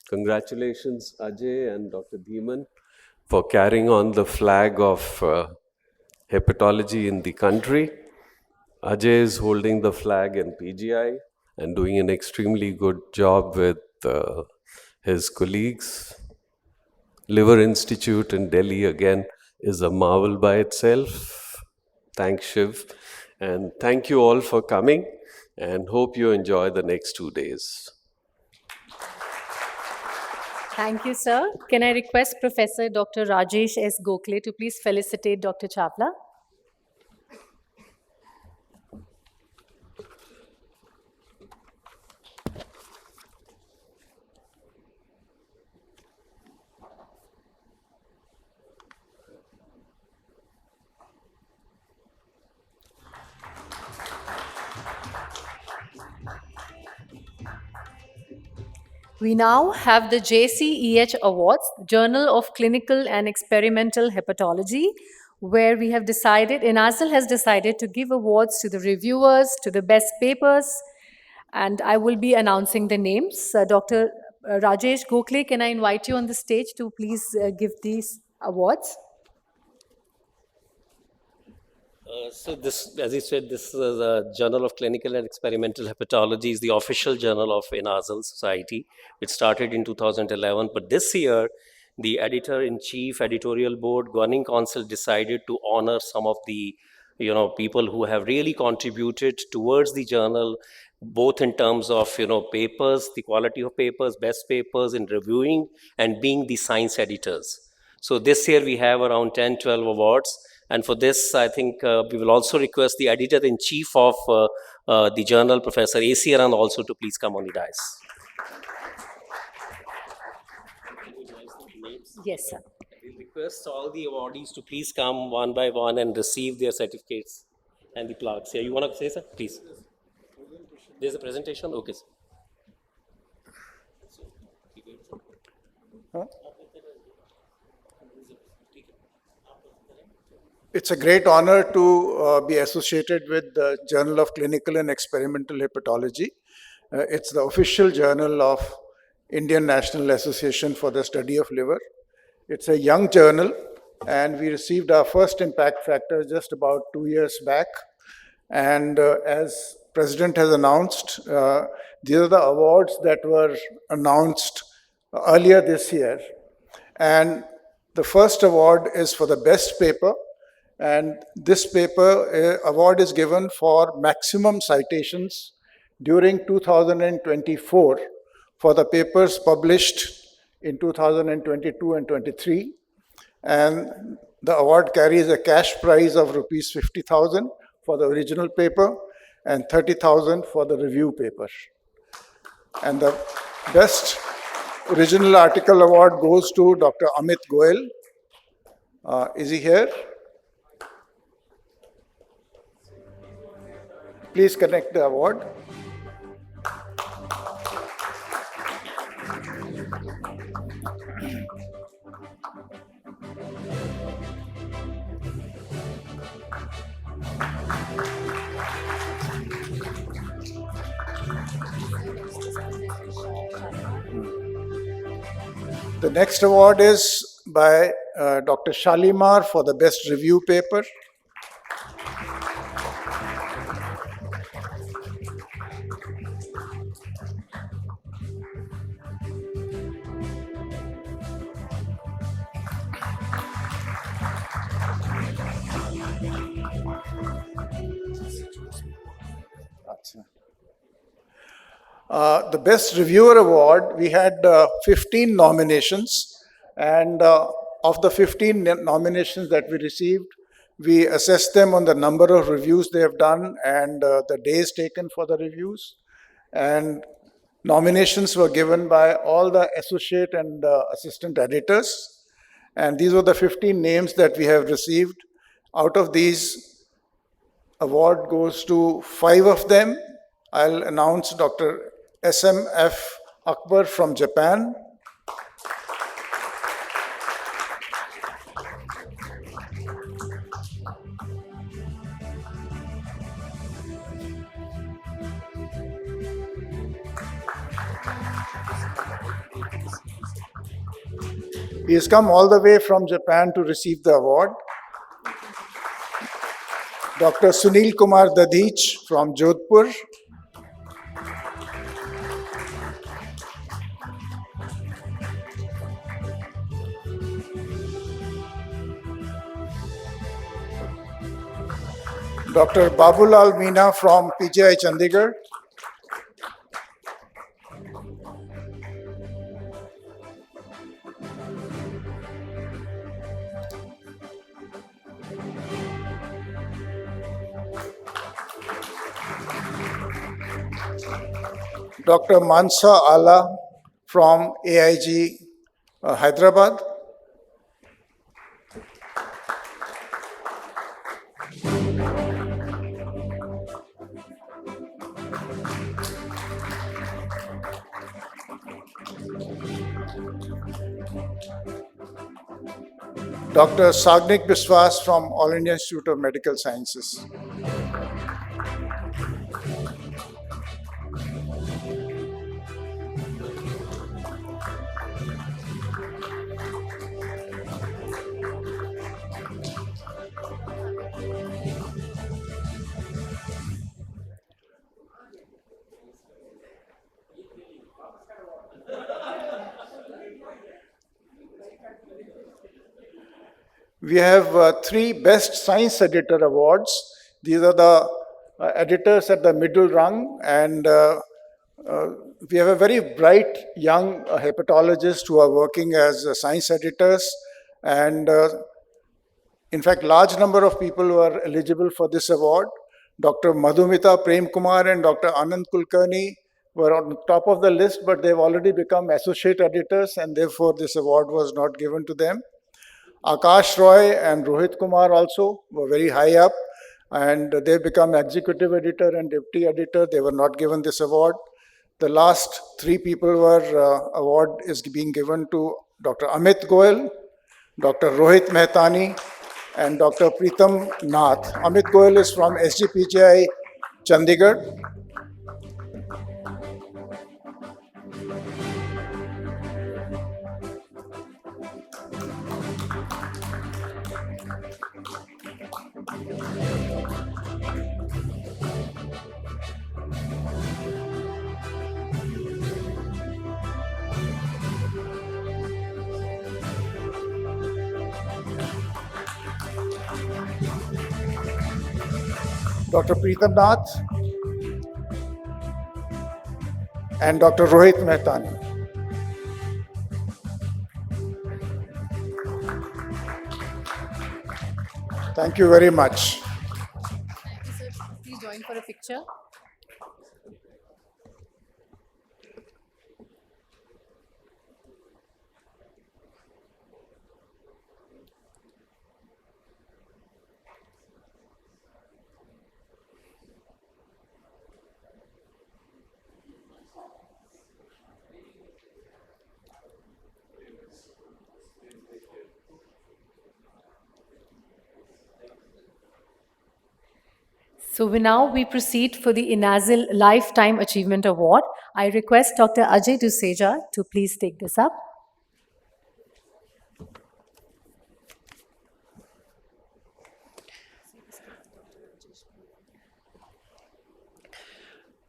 congratulations, Ajay and Dr. Dhiman, for carrying on the flag of hepatology in the country. Ajay is holding the flag in PGI and doing an extremely good job with his colleagues. Liver Institute in Delhi, again, is a marvel by itself. Thanks, Shiv. And thank you all for coming, and hope you enjoy the next 2 days. Thank you, sir. Can I request Professor Dr. Rajesh S. Gokhale to please felicitate Dr. Chawla? We now have the JCEH Awards, Journal of Clinical and Experimental Hepatology, where we have decided, INASL has decided to give awards to the reviewers, to the best papers, and I will be announcing the names. Dr. Rajesh Gokhale, can I invite you on the stage to please give these awards? So this, as you said, this is a Journal of Clinical and Experimental Hepatology, is the official journal of INASL Society. It started in 2011, but this year, the editor-in-chief, editorial board, governing council decided to honor some of the people who have really contributed towards the journal, both in terms of papers, the quality of papers, best papers in reviewing, and being the science editors. So this year we have around 10-12 awards. And for this, I think we will also request the editor-in-chief of the journal, Professor A.C. Aran, also to please come on the dais. Yes, sir. We request all the awardees to please come one by one and receive their certificates and the plaques. Yeah, you want to say, sir? Please. There's a presentation? Okay, sir. Huh? It's a great honor to be associated with the Journal of Clinical and Experimental Hepatology. It's the official journal of Indian National Association for the Study of Liver. It's a young journal, and we received our first impact factor just about 2 years back. And as President has announced, these are the awards that were announced earlier this year. And the first award is for the best paper. And this paper award is given for maximum citations during 2024 for the papers published in 2022 and 23. And the award carries a cash prize of rupees 50,000 for the original paper and 30,000 for the review paper. And the best original article award goes to Dr. Amit Goel. Is he here? Please connect the award. The next award is by Dr. Shalimar for the best review paper. The Best Reviewer Award, we had 15 nominations, and of the 15 nominations that we received, we assessed them on the number of reviews they have done and the days taken for the reviews. And Nominations were given by all the associate and assistant editors, and these were the 15 names that we have received. Out of these, award goes to 5 of them. I'll announce Dr. SMF Akbar from Japan, he has come all the way from Japan to receive the award. Dr. Sunil Kumar Dadich from Jodhpur, Dr. Babulal Meena from PGI Chandigarh, Dr. Mansa Ala from AIG Hyderabad, Dr. Sagnik Biswas from All India Institute of Medical Sciences. We have 3 Best Science Editor Awards. These are the editors at the middle rung, and we have a very bright young hepatologists who are working as science editors, and in fact, large number of people who are eligible for this award. Dr. Madhumita Prem Kumar and Dr. Anand Kulkarni were on top of the list, but they've already become associate editors, and therefore this award was not given to them. Akash Roy and Rohit Kumar also were very high up, and they become executive editor and deputy editor. They were not given this award. The last 3 people were award is being given to Dr. Amit Goel, Dr. Rohit Mehtani, and Dr. Pritam Nath. Amit Goel is from SGPGI Chandigarh. Dr. Pritam Nath and Dr. Rohit Mehtani. Thank you very much. Thank you, sir. Please join for a picture. So we proceed for the INASL Lifetime Achievement Award. I request Dr. Ajay Duseja to please take this up.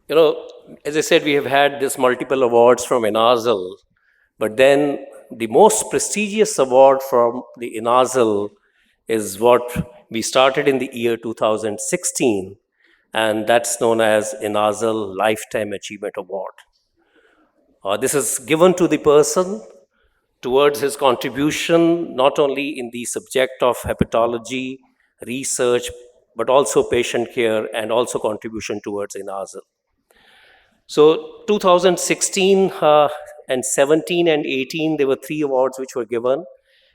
You know, as I said, we have had this multiple awards from INASL, but then the most prestigious award from the INASL is what we started in the year 2016, and that's known as INASL Lifetime Achievement Award. This is given to the person towards his contribution not only in the subject of hepatology, research, but also patient care and also contribution towards INASL. So 2016 and 17 and 18, there were 3 awards which were given.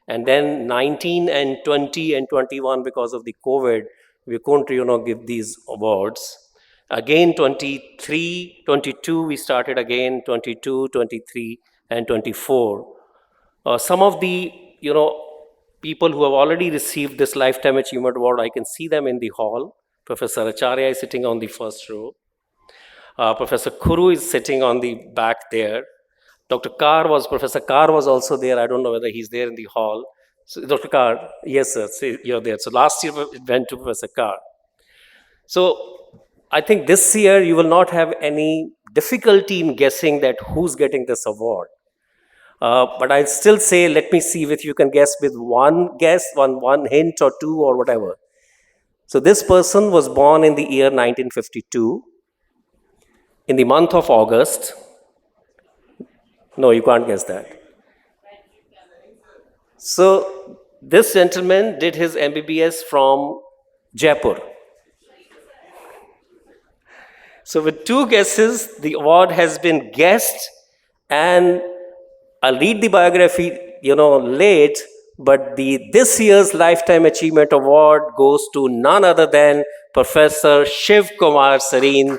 And then 19 and 20 and 21, because of the COVID, we couldn't, give these awards. Again, 23, 22, we started again, 22, 23, and 24. Some of the, people who have already received this Lifetime Achievement Award, I can see them in the hall. Professor Acharya is sitting on the first row. Professor Kuru is sitting on the back there. Professor Carr was also there. I don't know whether he's there in the hall. So, Dr. Carr, yes, sir, so you're there. So last year it went to Professor Carr. So I think this year you will not have any difficulty in guessing that who's getting this award. But I'll still say, let me see if you can guess with one hint or two or whatever. So this person was born in the year 1952, in the month of August. No, you can't guess that. So this gentleman did his MBBS from Jaipur. So with 2 guesses, the award has been guessed, and I'll read the biography, late, but this year's Lifetime Achievement Award goes to none other than Professor Shiv Kumar Sareen.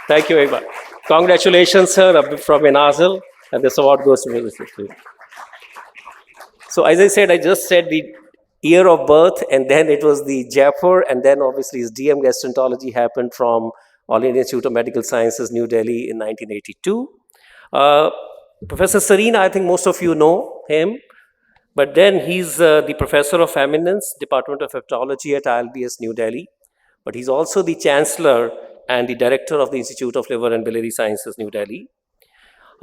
Thank you very much. Congratulations, sir, from INASL, and this award goes to you. So as I said, I just said the year of birth, and then it was the Jaipur, and then obviously his DM gastroenterology happened from All India Institute of Medical Sciences, New Delhi in 1982. Professor Sareen, I think most of you know him, but then he's the Professor of Eminence, Department of Hepatology at ILBS, New Delhi, but he's also the Chancellor and the Director of the Institute of Liver and Biliary Sciences, New Delhi.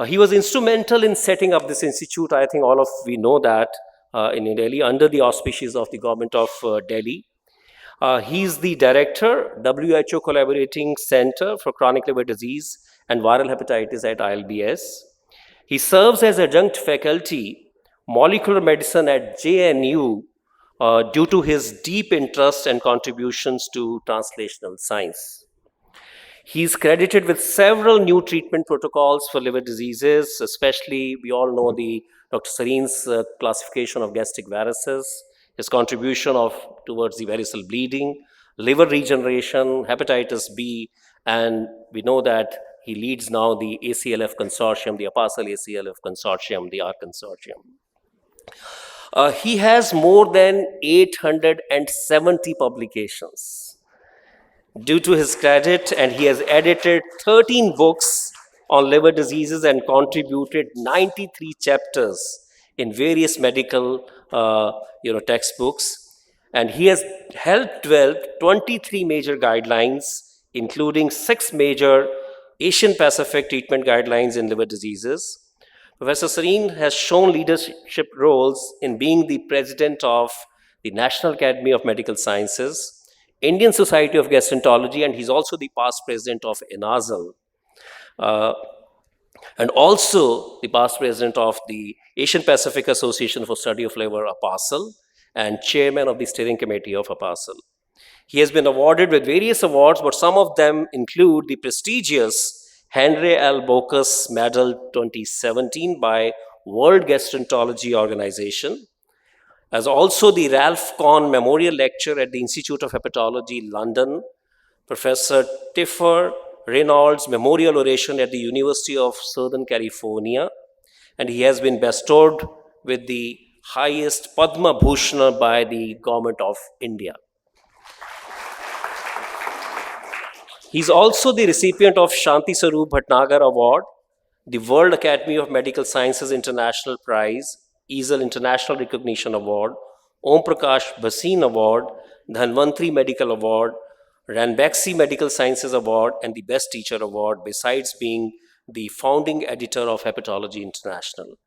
He was instrumental in setting up this institute. I think all of we know that in New Delhi, under the auspices of the government of Delhi. He's the director, WHO Collaborating Center for Chronic Liver Disease and Viral Hepatitis at ILBS. He serves as adjunct faculty, molecular medicine at JNU due to his deep interest and contributions to translational science. He's credited with several new treatment protocols for liver diseases, especially we all know the Dr. Sareen's classification of gastric varices, his contribution towards the varicose bleeding, liver regeneration, hepatitis B, and we know that he leads now the ACLF consortium, the APASL ACLF consortium, the R consortium. He has more than 870 publications due to his credit, and he has edited 13 books on liver diseases and contributed 93 chapters in various medical textbooks. And he has helped develop 23 major guidelines, including 6 major Asian Pacific treatment guidelines in liver diseases. Professor Sareen has shown leadership roles in being the president of the National Academy of Medical Sciences, Indian Society of Gastroenterology, and he's also the past president of INASL, and also the past president of the Asian Pacific Association for Study of Liver, APASL, and chairman of the steering committee of APASL. He has been awarded with various awards, but some of them include the prestigious Henry L. Bocuse Medal 2017 by World Gastroenterology Organization, as also the Ralph Kahn Memorial Lecture at the Institute of Hepatology, London, Professor Tiffer Reynolds Memorial Oration at the University of Southern California, and he has been bestowed with the highest Padma Bhushan by the Government of India. He's also the recipient of Shanti Sarup Bhatnagar Award, the World Academy of Medical Sciences International Prize, INASL International Recognition Award, Om Prakash Bhasin Award, Dhanvantri Medical Award, Ranbaxy Medical Sciences Award, and the Best Teacher Award, besides being the founding editor of Hepatology International.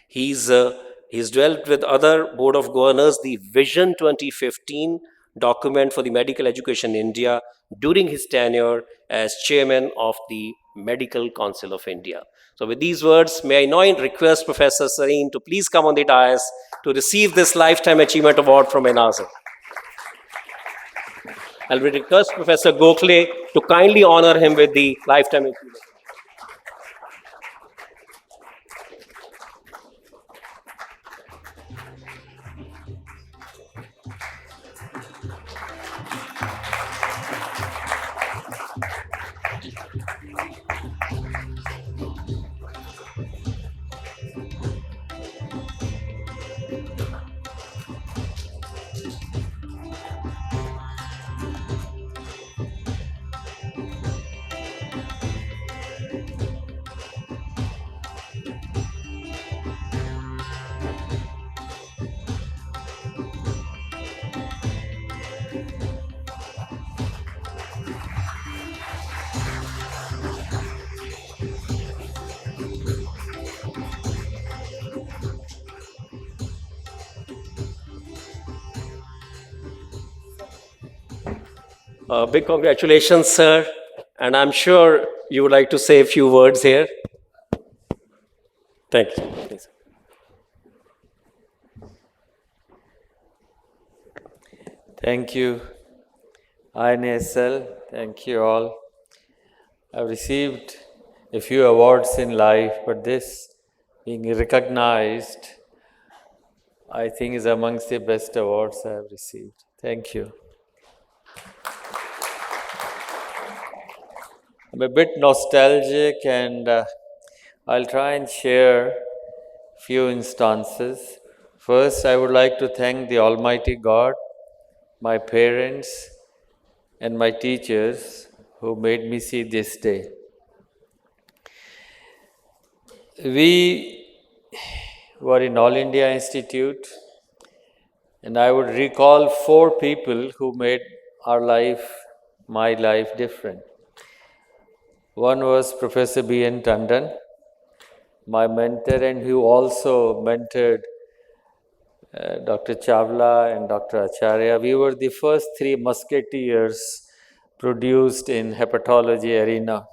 He's dealt with other Board of Governors the Vision 2015 document for the medical education in India during his tenure as chairman of the Medical Council of India. So with these words, may I now request Professor Sareen to please come on the dais to receive this Lifetime Achievement Award from INASL. I'll request Professor Gokhale to kindly honor him with the Lifetime Achievement. Big congratulations, sir. And I'm sure you would like to say a few words here. Thank you. Please. Thank you, INASL. Thank you all. I've received a few awards in life, but this being recognized, I think, is amongst the best awards I have received. Thank you. I'm a bit nostalgic, and I'll try and share a few instances. First, I would like to thank the Almighty God, my parents, and my teachers who made me see this day. We were in All India Institute, and I would recall 4 people who made our life, my life, different. One was Professor B.N. Tandon, my mentor, and who also mentored Dr. Chawla and Dr. Acharya. We were the first 3 musketeers produced in hepatology arena.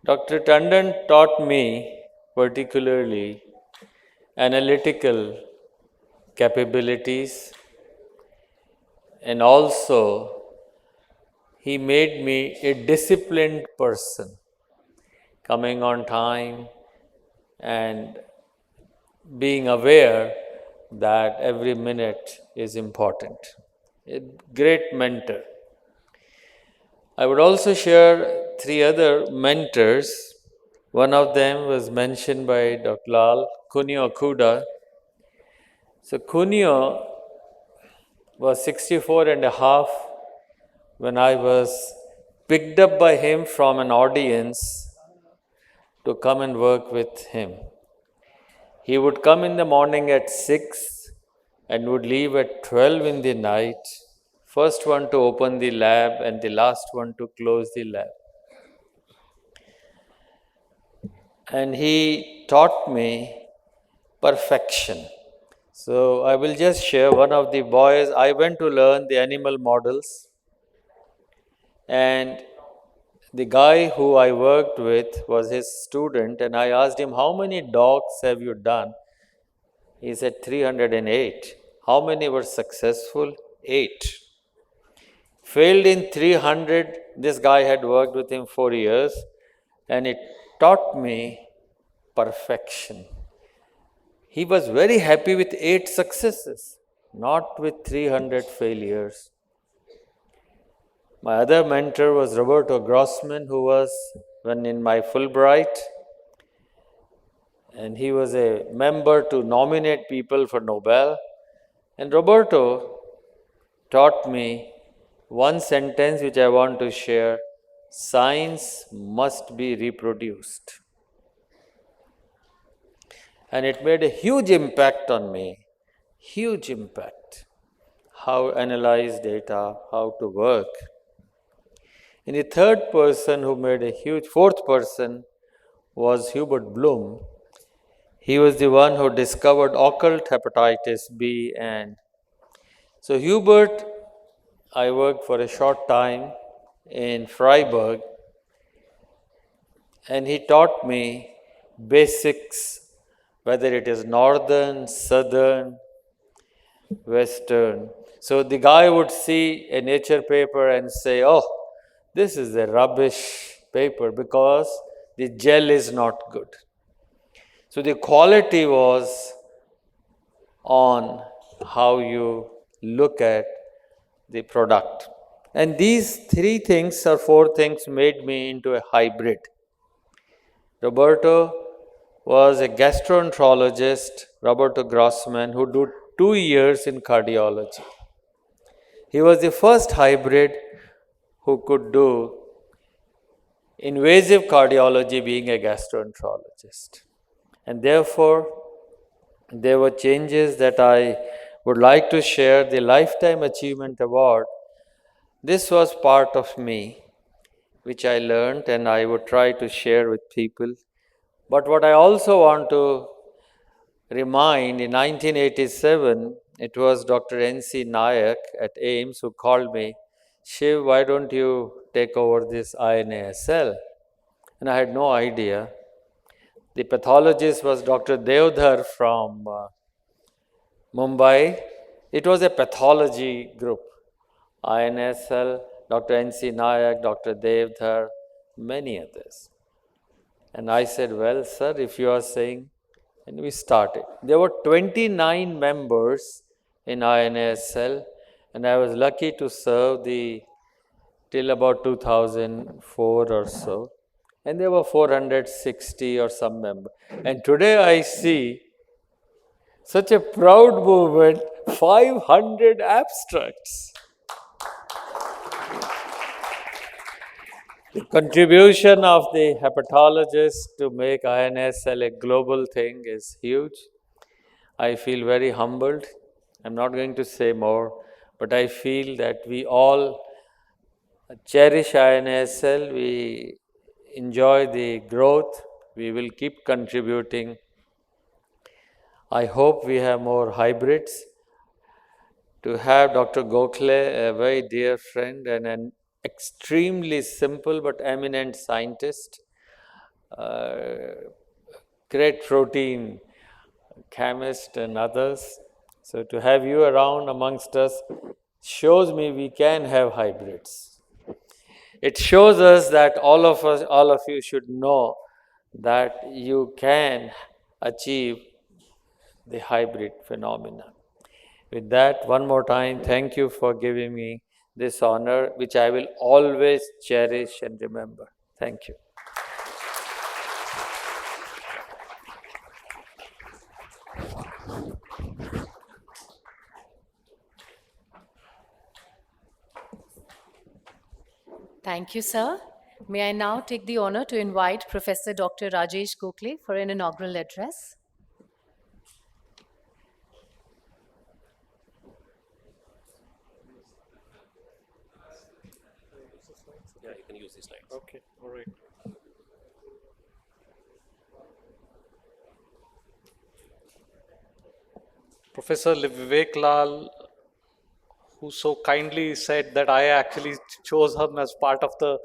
Dr. Tandon taught me particularly analytical capabilities, and also he made me a disciplined person, coming on time and being aware that every minute is important. A great mentor. I would also share 3 other mentors. One of them was mentioned by Dr. Lal, Kunio Akuda. So Kunio was 64 and a half when I was picked up by him from an audience to come and work with him. He would come in the morning at 6 and would leave at 12 in the night, first one to open the lab and the last one to close the lab. And he taught me perfection. So I will just share one of the boys. I went to learn the animal models, and the guy who I worked with was his student, and I asked him, how many dogs have you done? He said 308. How many were successful? 8. Failed in 300. This guy had worked with him 4 years, and it taught me perfection. He was very happy with 8 successes, not with 300 failures. My other mentor was Roberto Grossman, who was when in my Fulbright, and he was a member to nominate people for Nobel. And Roberto taught me one sentence which I want to share: science must be reproduced. And it made a huge impact on me, huge impact. How analyze data, how to work. And the third person who made a huge, fourth person was Hubert Bloom. He was the one who discovered occult hepatitis B. And so Hubert, I worked for a short time in Freiburg, and he taught me basics, whether it is northern, southern, Western. So the guy would see a nature paper and say, oh, this is a rubbish paper because the gel is not good. So the quality was on how you look at the product. And these three things or four things made me into a hybrid. Roberto was a gastroenterologist, Roberto Grossman, who did 2 years in cardiology. He was the first hybrid who could do invasive cardiology being a gastroenterologist. And therefore, there were changes that I would like to share. The Lifetime Achievement Award, this was part of me, which I learned and I would try to share with people. But what I also want to remind, in 1987, it was Dr. N.C. Nayak at AIMS who called me, Shiv, why don't you take over this INASL? And I had no idea. The pathologist was Dr. Devdhar from Mumbai. It was a pathology group. INSL, Dr. N.C. Nayak, Dr. Devdhar, many others. And I said, well, sir, if you are saying, and we started. There were 29 members in INSL, and I was lucky to serve till about 2004 or so. And there were 460 or some members. And today I see such a proud movement, 500 abstracts. The contribution of the hepatologist to make INSL a global thing is huge. I feel very humbled. I'm not going to say more, but I feel that we all cherish INSL, we enjoy the growth, we will keep contributing. I hope we have more hybrids. To have Dr. Gokhale, a very dear friend and an extremely simple but eminent scientist, great protein chemist and others. So to have you around amongst us shows me we can have hybrids. It shows us that all of you should know that you can achieve the hybrid phenomena. With that, one more time, thank you for giving me this honor, which I will always cherish and remember. Thank you. Thank you, sir. May I now take the honor to invite Professor Dr. Rajesh Gokhale for an inaugural address. Yeah, you can use these slides. Okay, all right. Professor Vivek Lal, who so kindly said that I actually chose him as part of the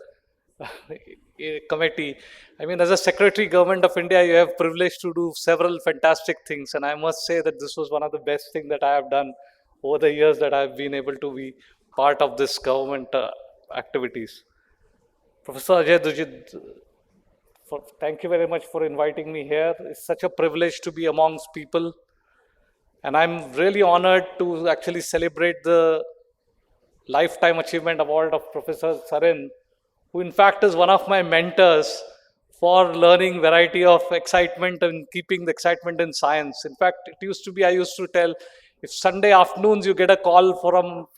committee. I mean, as a Secretary Government of India, you have privilege to do several fantastic things, and I must say that this was one of the best things that I have done over the years that I've been able to be part of this government activities. Professor Ajay Dujit, thank you very much for inviting me here. It's such a privilege to be amongst people. And I'm really honored to actually celebrate the Lifetime Achievement Award of Professor Sarin, who in fact is one of my mentors for learning variety of excitement and keeping the excitement in science. In fact, it used to be, I used to tell, if Sunday afternoons you get a call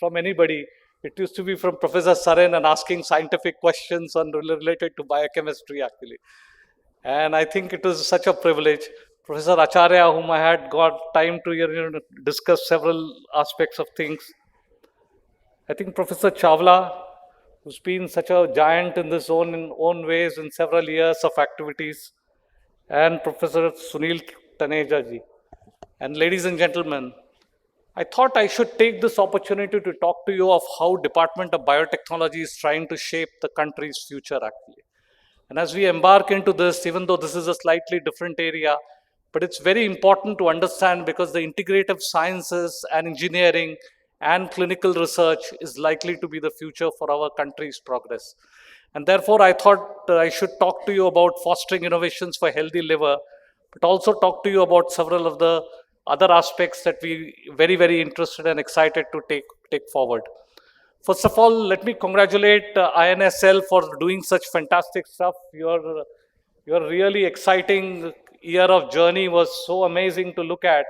from anybody, it used to be from Professor Sarin and asking scientific questions on related to biochemistry actually. And I think it was such a privilege. Professor Acharya, whom I had got time to discuss several aspects of things. I think Professor Chawla, who's been such a giant in his own ways in several years of activities, and Professor Sunil Taneja ji. And ladies and gentlemen, I thought I should take this opportunity to talk to you of how Department of Biotechnology is trying to shape the country's future actually. And as we embark into this, even though this is a slightly different area, but it's very important to understand because the integrative sciences and engineering and clinical research is likely to be the future for our country's progress. And therefore, I thought I should talk to you about fostering innovations for healthy liver, but also talk to you about several of the other aspects that we very, very interested and excited to take forward. First of all, let me congratulate INSL for doing such fantastic stuff. Your really exciting year of journey was so amazing to look at.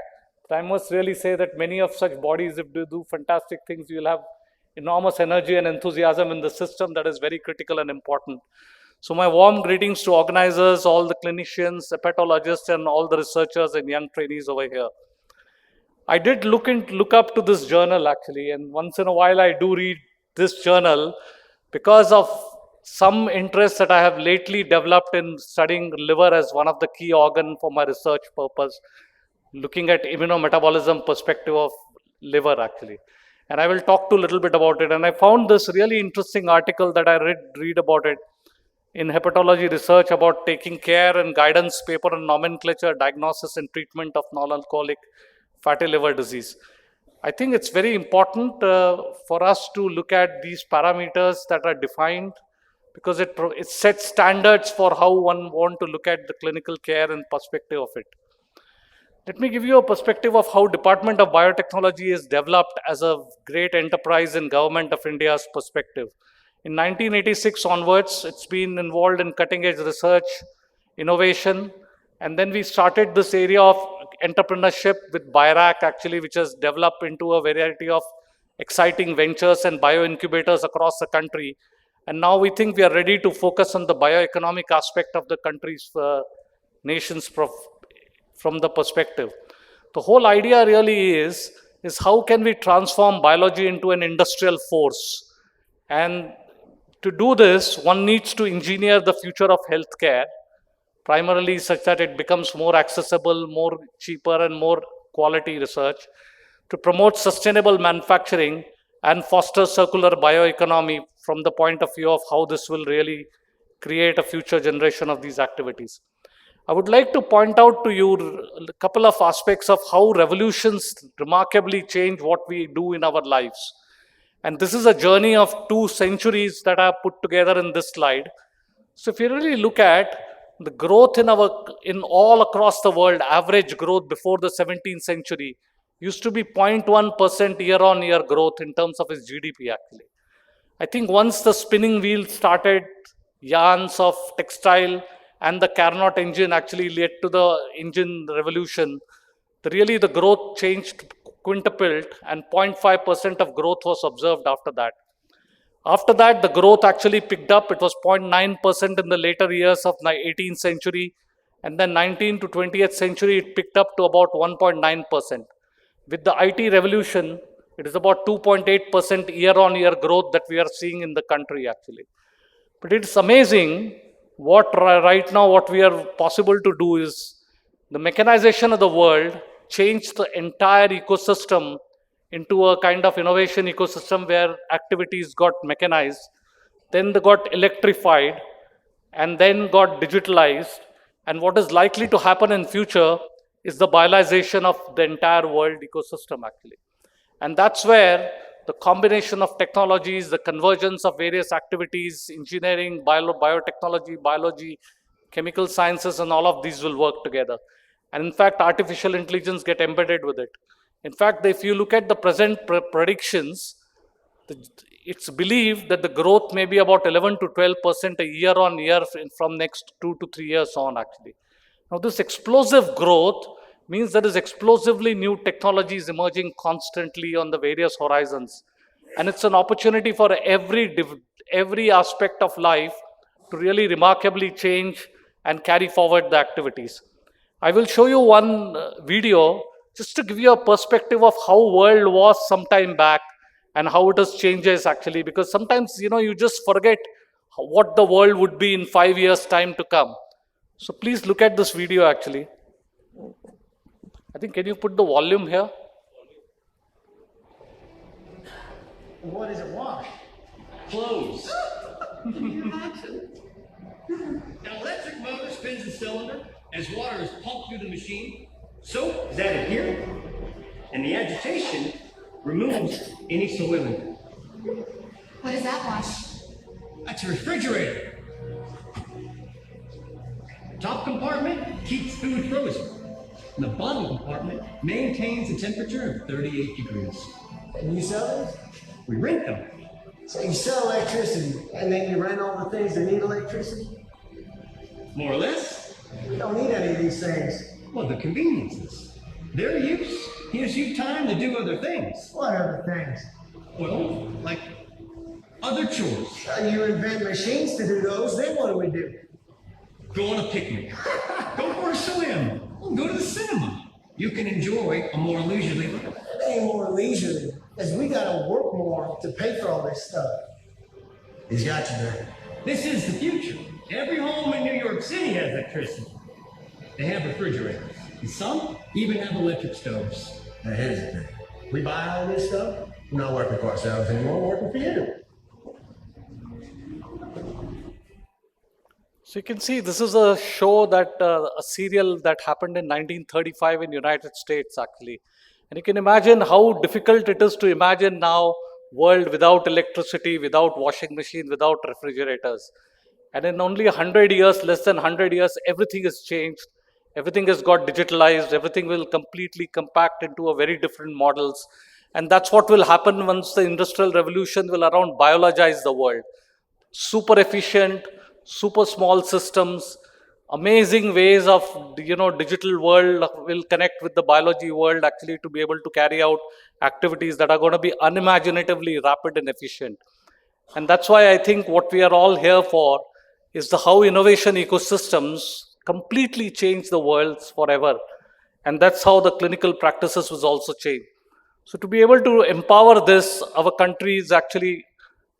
I must really say that many of such bodies, if they do fantastic things, you'll have enormous energy and enthusiasm in the system that is very critical and important. So my warm greetings to organizers, all the clinicians, hepatologists, and all the researchers and young trainees over here. I did look up to this journal actually, and once in a while I do read this journal because of some interest that I have lately developed in studying liver as one of the key organ for my research purpose, looking at immunometabolism perspective of liver actually. And I will talk to a little bit about it. And I found this really interesting article that I read about it in hepatology research about taking care and guidance paper on nomenclature, diagnosis and treatment of non-alcoholic fatty liver disease. I think it's very important for us to look at these parameters that are defined because it sets standards for how one want to look at the clinical care and perspective of it. Let me give you a perspective of how Department of Biotechnology is developed as a great enterprise in Government of India's perspective. In 1986 onwards, it's been involved in cutting-edge research, innovation, and then we started this area of entrepreneurship with BIRAC actually, which has developed into a variety of exciting ventures and bioincubators across the country. And now we think we are ready to focus on the bioeconomic aspect of the country's nation's from the perspective. The whole idea really is how can we transform biology into an industrial force? And to do this, one needs to engineer the future of healthcare, primarily such that it becomes more accessible, more cheaper, and more quality research, to promote sustainable manufacturing and foster circular bioeconomy from the point of view of how this will really create a future generation of these activities. I would like to point out to you a couple of aspects of how revolutions remarkably change what we do in our lives. And this is a journey of 2 centuries that I have put together in this slide. So if you really look at the growth in all across the world, average growth before the 17th century used to be 0.1% year-on-year growth in terms of its GDP actually. I think once the spinning wheel started, yarns of textile and the Carnot engine actually led to the engine revolution, really the growth changed, quintupled, and 0.5% of growth was observed after that. After that, the growth actually picked up. It was 0.9% in the later years of the 18th century, and then 19th to 20th century, it picked up to about 1.9%. With the IT revolution, it is about 2.8% year-on-year growth that we are seeing in the country actually. But it's amazing what right now what we are possible to do is the mechanization of the world changed the entire ecosystem into a kind of innovation ecosystem where activities got mechanized, then they got electrified, and then got digitalized. And what is likely to happen in future is the biolization of the entire world ecosystem actually. And that's where the combination of technologies, the convergence of various activities, engineering, biotechnology, biology, chemical sciences, and all of these will work together. And in fact, artificial intelligence get embedded with it. In fact, if you look at the present predictions, it's believed that the growth may be about 11 to 12% a year on year from next 2 to 3 years on actually. Now this explosive growth means there is explosively new technologies emerging constantly on the various horizons. And it's an opportunity for every aspect of life to really remarkably change and carry forward the activities. I will show you one video just to give you a perspective of how world was some time back and how it has changes actually, because sometimes, you just forget what the world would be in 5 years' time to come. So please look at this video actually. I think, can you put the volume here? What is a wash? Clothes. An electric motor spins the cylinder as water is pumped through the machine. Soap is added here, and the agitation removes any soil. What does that wash? That's a refrigerator. Top compartment keeps food frozen. And the bottom compartment maintains the temperature of 38 degrees. And you sell these? We rent them. So you sell electricity, and then you rent all the things that need electricity? More or less. We don't need any of these things. Well, the conveniences. Their use gives you time to do other things. What other things? Well, like other chores. You invent machines to do those, then what do we do? Go on a picnic. Go for a swim. Go to the cinema. You can enjoy a more leisurely life. It ain't more leisurely, because we gotta work more to pay for all this stuff. He's got you there. This is the future. Every home in New York City has electricity. They have refrigerators. And some even have electric stoves. Now here's the thing. We buy all this stuff, we're not working for ourselves anymore, we're working for you. So you can see this is a show that, a serial that happened in 1935 in United States actually. And you can imagine how difficult it is to imagine now world without electricity, without washing machine, without refrigerators. And in only 100 years, less than 100 years, everything has changed. Everything has got digitalized. Everything will completely compact into a very different models. And that's what will happen once the industrial revolution will around biologize the world. Super efficient, super small systems, amazing ways of, digital world will connect with the biology world actually to be able to carry out activities that are going to be unimaginatively rapid and efficient. And that's why I think what we are all here for is the how innovation ecosystems completely change the world forever. And that's how the clinical practices was also changed. So to be able to empower this, our country is actually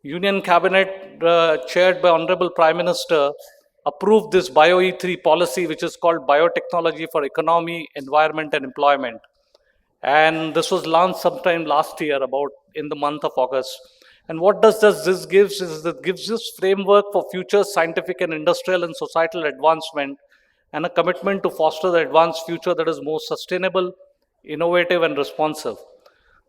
Union Cabinet, chaired by Honorable Prime Minister, approved this BioE3 policy, which is called Biotechnology for Economy, Environment and Employment. And this was launched sometime last year, about in the month of August. And what this gives is it gives this framework for future scientific and industrial and societal advancement and a commitment to foster the advanced future that is more sustainable, innovative and responsive.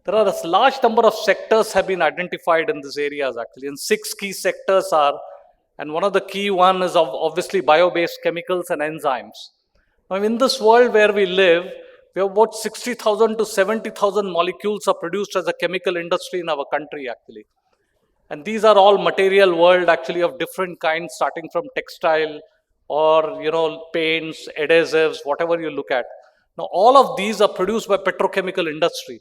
There are a large number of sectors have been identified in these areas actually, and 6 key sectors are, and one of the key one is obviously bio-based chemicals and enzymes. Now in this world where we live, we have about 60,000 to 70,000 molecules are produced as a chemical industry in our country actually. And these are all material world actually of different kinds, starting from textile or, paints, adhesives, whatever you look at. Now all of these are produced by petrochemical industry.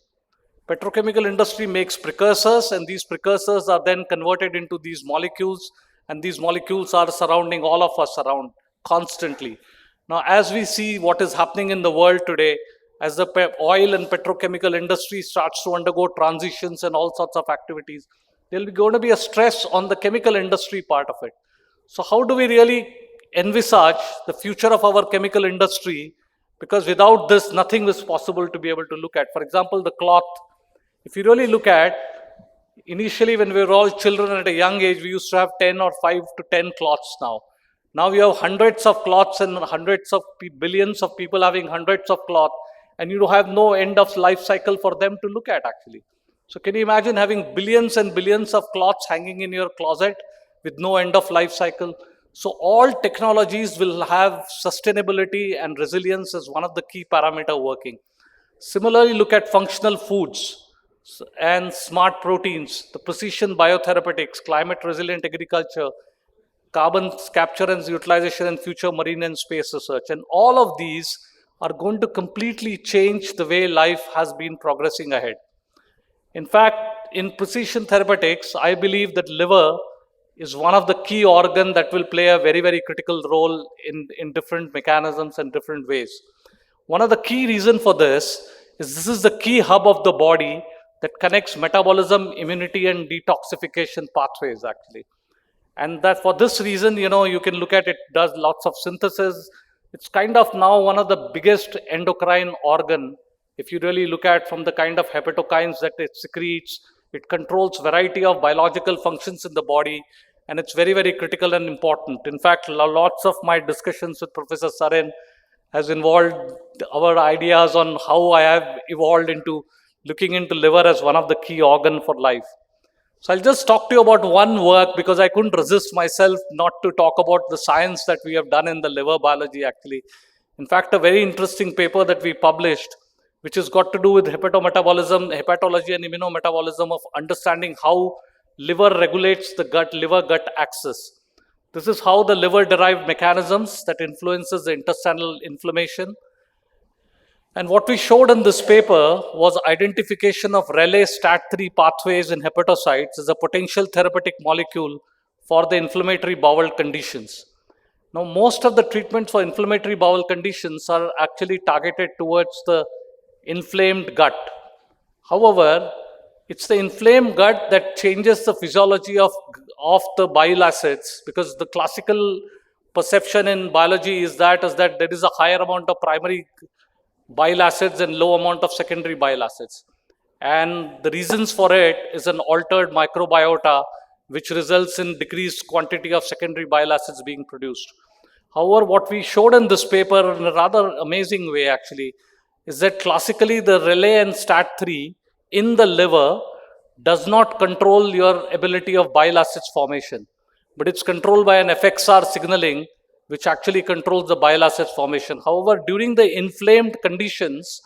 Petrochemical industry makes precursors, and these precursors are then converted into these molecules, and these molecules are surrounding all of us around constantly. Now, as we see what is happening in the world today, as the oil and petrochemical industry starts to undergo transitions and all sorts of activities, there will be going to be a stress on the chemical industry part of it. So how do we really envisage the future of our chemical industry? Because without this, nothing is possible to be able to look at. For example, the cloth. If you really look at, initially when we were all children at a young age, we used to have 10 or 5 to 10 cloths now. Now we have hundreds of cloths and hundreds of billions of people having hundreds of cloth, and you have no end of life cycle for them to look at actually. So can you imagine having billions and billions of cloths hanging in your closet with no end of life cycle? So all technologies will have sustainability and resilience as one of the key parameter working. Similarly, look at functional foods and smart proteins, the precision biotherapeutics, climate resilient agriculture, carbon capture and utilization, and future marine and space research. And all of these are going to completely change the way life has been progressing ahead. In fact, in precision therapeutics, I believe that liver is one of the key organ that will play a very, very critical role in different mechanisms and different ways. One of the key reasons for this is the key hub of the body that connects metabolism, immunity, and detoxification pathways actually. And that for this reason, you can look at it, does lots of synthesis. It's kind of now one of the biggest endocrine organ. If you really look at from the kind of hepatokines that it secretes, it controls variety of biological functions in the body. and it's very, very critical and important. In fact, lots of my discussions with Professor Sarin has involved our ideas on how I have evolved into looking into liver as one of the key organ for life. So I'll just talk to you about one work because I couldn't resist myself not to talk about the science that we have done in the liver biology actually. In fact, a very interesting paper that we published, which has got to do with hepatology and immunometabolism of understanding how liver regulates the liver-gut axis. This is how the liver-derived mechanisms that influences the intestinal inflammation. And what we showed in this paper was identification of relay STAT3 pathways in hepatocytes as a potential therapeutic molecule for the inflammatory bowel conditions. Now, most of the treatments for inflammatory bowel conditions are actually targeted towards the inflamed gut. However, it's the inflamed gut that changes the physiology of the bile acids, because the classical perception in biology is that there is a higher amount of primary bile acids and low amount of secondary bile acids. And the reasons for it is an altered microbiota, which results in decreased quantity of secondary bile acids being produced. However, what we showed in this paper in a rather amazing way actually is that classically the relay and STAT3 in the liver does not control your ability of bile acids formation, but it's controlled by an FXR signaling which actually controls the bile acids formation. However, during the inflamed conditions,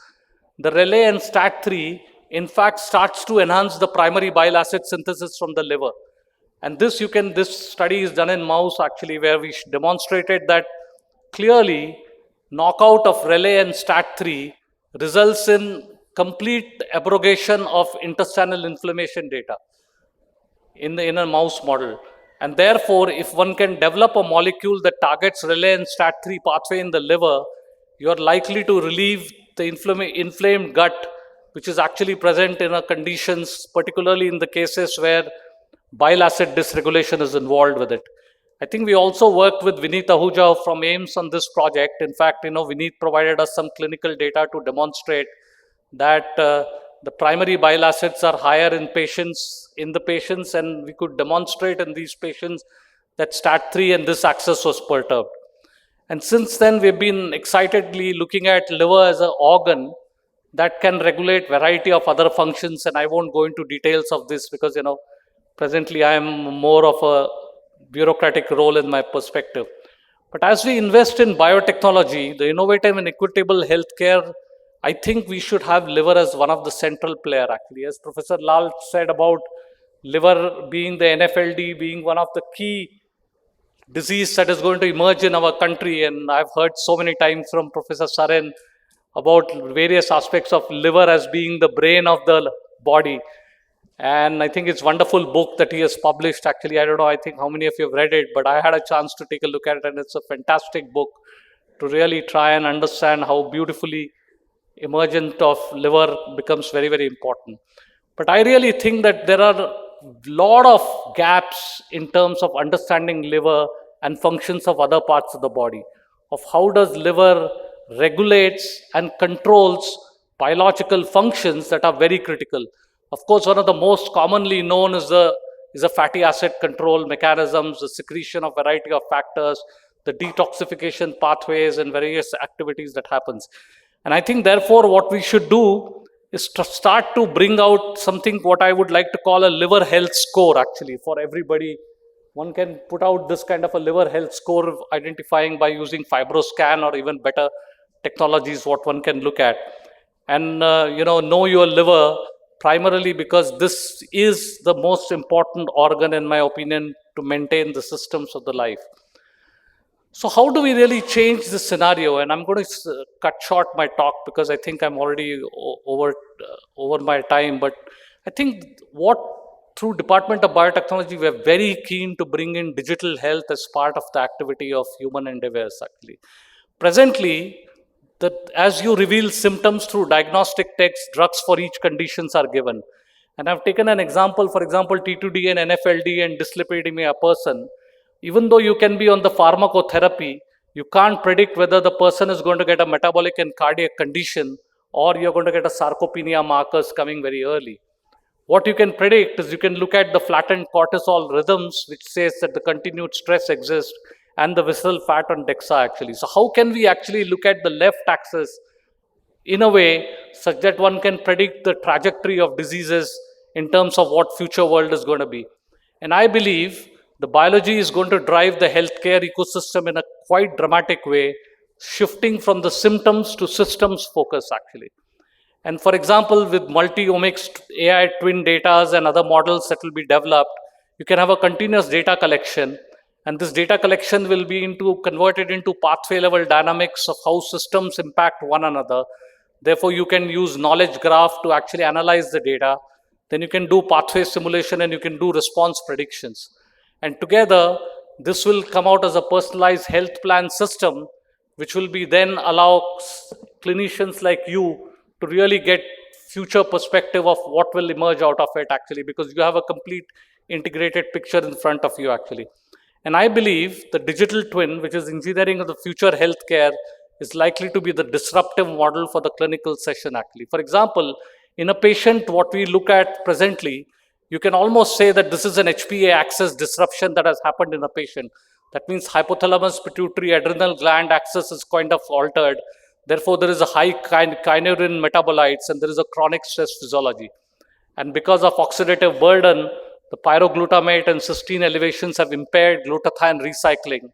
the relay and STAT3 in fact starts to enhance the primary bile acid synthesis from the liver. And this study is done in mouse actually, where we demonstrated that clearly knockout of relay and STAT3 results in complete abrogation of intestinal inflammation data in a mouse model. And therefore, if one can develop a molecule that targets relay and STAT3 pathway in the liver, you are likely to relieve the inflamed gut, which is actually present in our conditions, particularly in the cases where bile acid dysregulation is involved with it. I think we also worked with Vineet Ahuja from AIIMS on this project. In fact, Vineet provided us some clinical data to demonstrate that the primary bile acids are higher in the patients, and we could demonstrate in these patients that STAT3 and this axis was perturbed. And since then, we've been excitedly looking at liver as an organ that can regulate variety of other functions, and I won't go into details of this because, presently I am more of a bureaucratic role in my perspective. But as we invest in biotechnology, the innovative and equitable healthcare, I think we should have liver as one of the central player actually. As Professor Lal said about liver being the NFLD, being one of the key disease that is going to emerge in our country. And I've heard so many times from Professor Sarin about various aspects of liver as being the brain of the body. And I think it's a wonderful book that he has published. Actually, I don't know, I think how many of you have read it, but I had a chance to take a look at it, and it's a fantastic book to really try and understand how beautifully emergence of liver becomes very, very important. But I really think that there are a lot of gaps in terms of understanding liver and functions of other parts of the body, of how does liver regulates and controls biological functions that are very critical. Of course, one of the most commonly known is a fatty acid control mechanisms, the secretion of variety of factors, the detoxification pathways and various activities that happens. And I think therefore what we should do is to start to bring out something what I would like to call a liver health score actually for everybody. One can put out this kind of a liver health score identifying by using FibroScan or even better technologies what one can look at. And know your liver primarily because this is the most important organ in my opinion to maintain the systems of the life. So how do we really change this scenario? And I'm going to cut short my talk because I think I'm already over my time. But I think through Department of Biotechnology, we are very keen to bring in digital health as part of the activity of human endeavors actually. Presently, as you reveal symptoms through diagnostic tests, drugs for each conditions are given. And I've taken an example, for example, T2D and NFLD and dyslipidemia person. Even though you can be on the pharmacotherapy, you can't predict whether the person is going to get a metabolic and cardiac condition or you're going to get a sarcopenia markers coming very early. What you can predict is you can look at the flattened cortisol rhythms, which says that the continued stress exists, and the visceral fat on DEXA actually. So how can we actually look at the left axis in a way such that one can predict the trajectory of diseases in terms of what future world is going to be? And I believe the biology is going to drive the healthcare ecosystem in a quite dramatic way, shifting from the symptoms to systems focus actually. And for example, with multi-omics AI twin data and other models that will be developed, you can have a continuous data collection. And this data collection will be converted into pathway level dynamics of how systems impact one another. Therefore, you can use knowledge graph to actually analyze the data. Then you can do pathway simulation and you can do response predictions. And together, this will come out as a personalized health plan system, which will be then allow clinicians like you to really get future perspective of what will emerge out of it actually, because you have a complete integrated picture in front of you actually. And I believe the digital twin, which is engineering of the future healthcare, is likely to be the disruptive model for the clinical session actually. For example, in a patient, what we look at presently, you can almost say that this is an HPA axis disruption that has happened in a patient. That means hypothalamus, pituitary, adrenal gland axis is kind of altered. Therefore, there is a high kynurenine metabolites and there is a chronic stress physiology. And because of oxidative burden, the pyroglutamate and cysteine elevations have impaired glutathione recycling.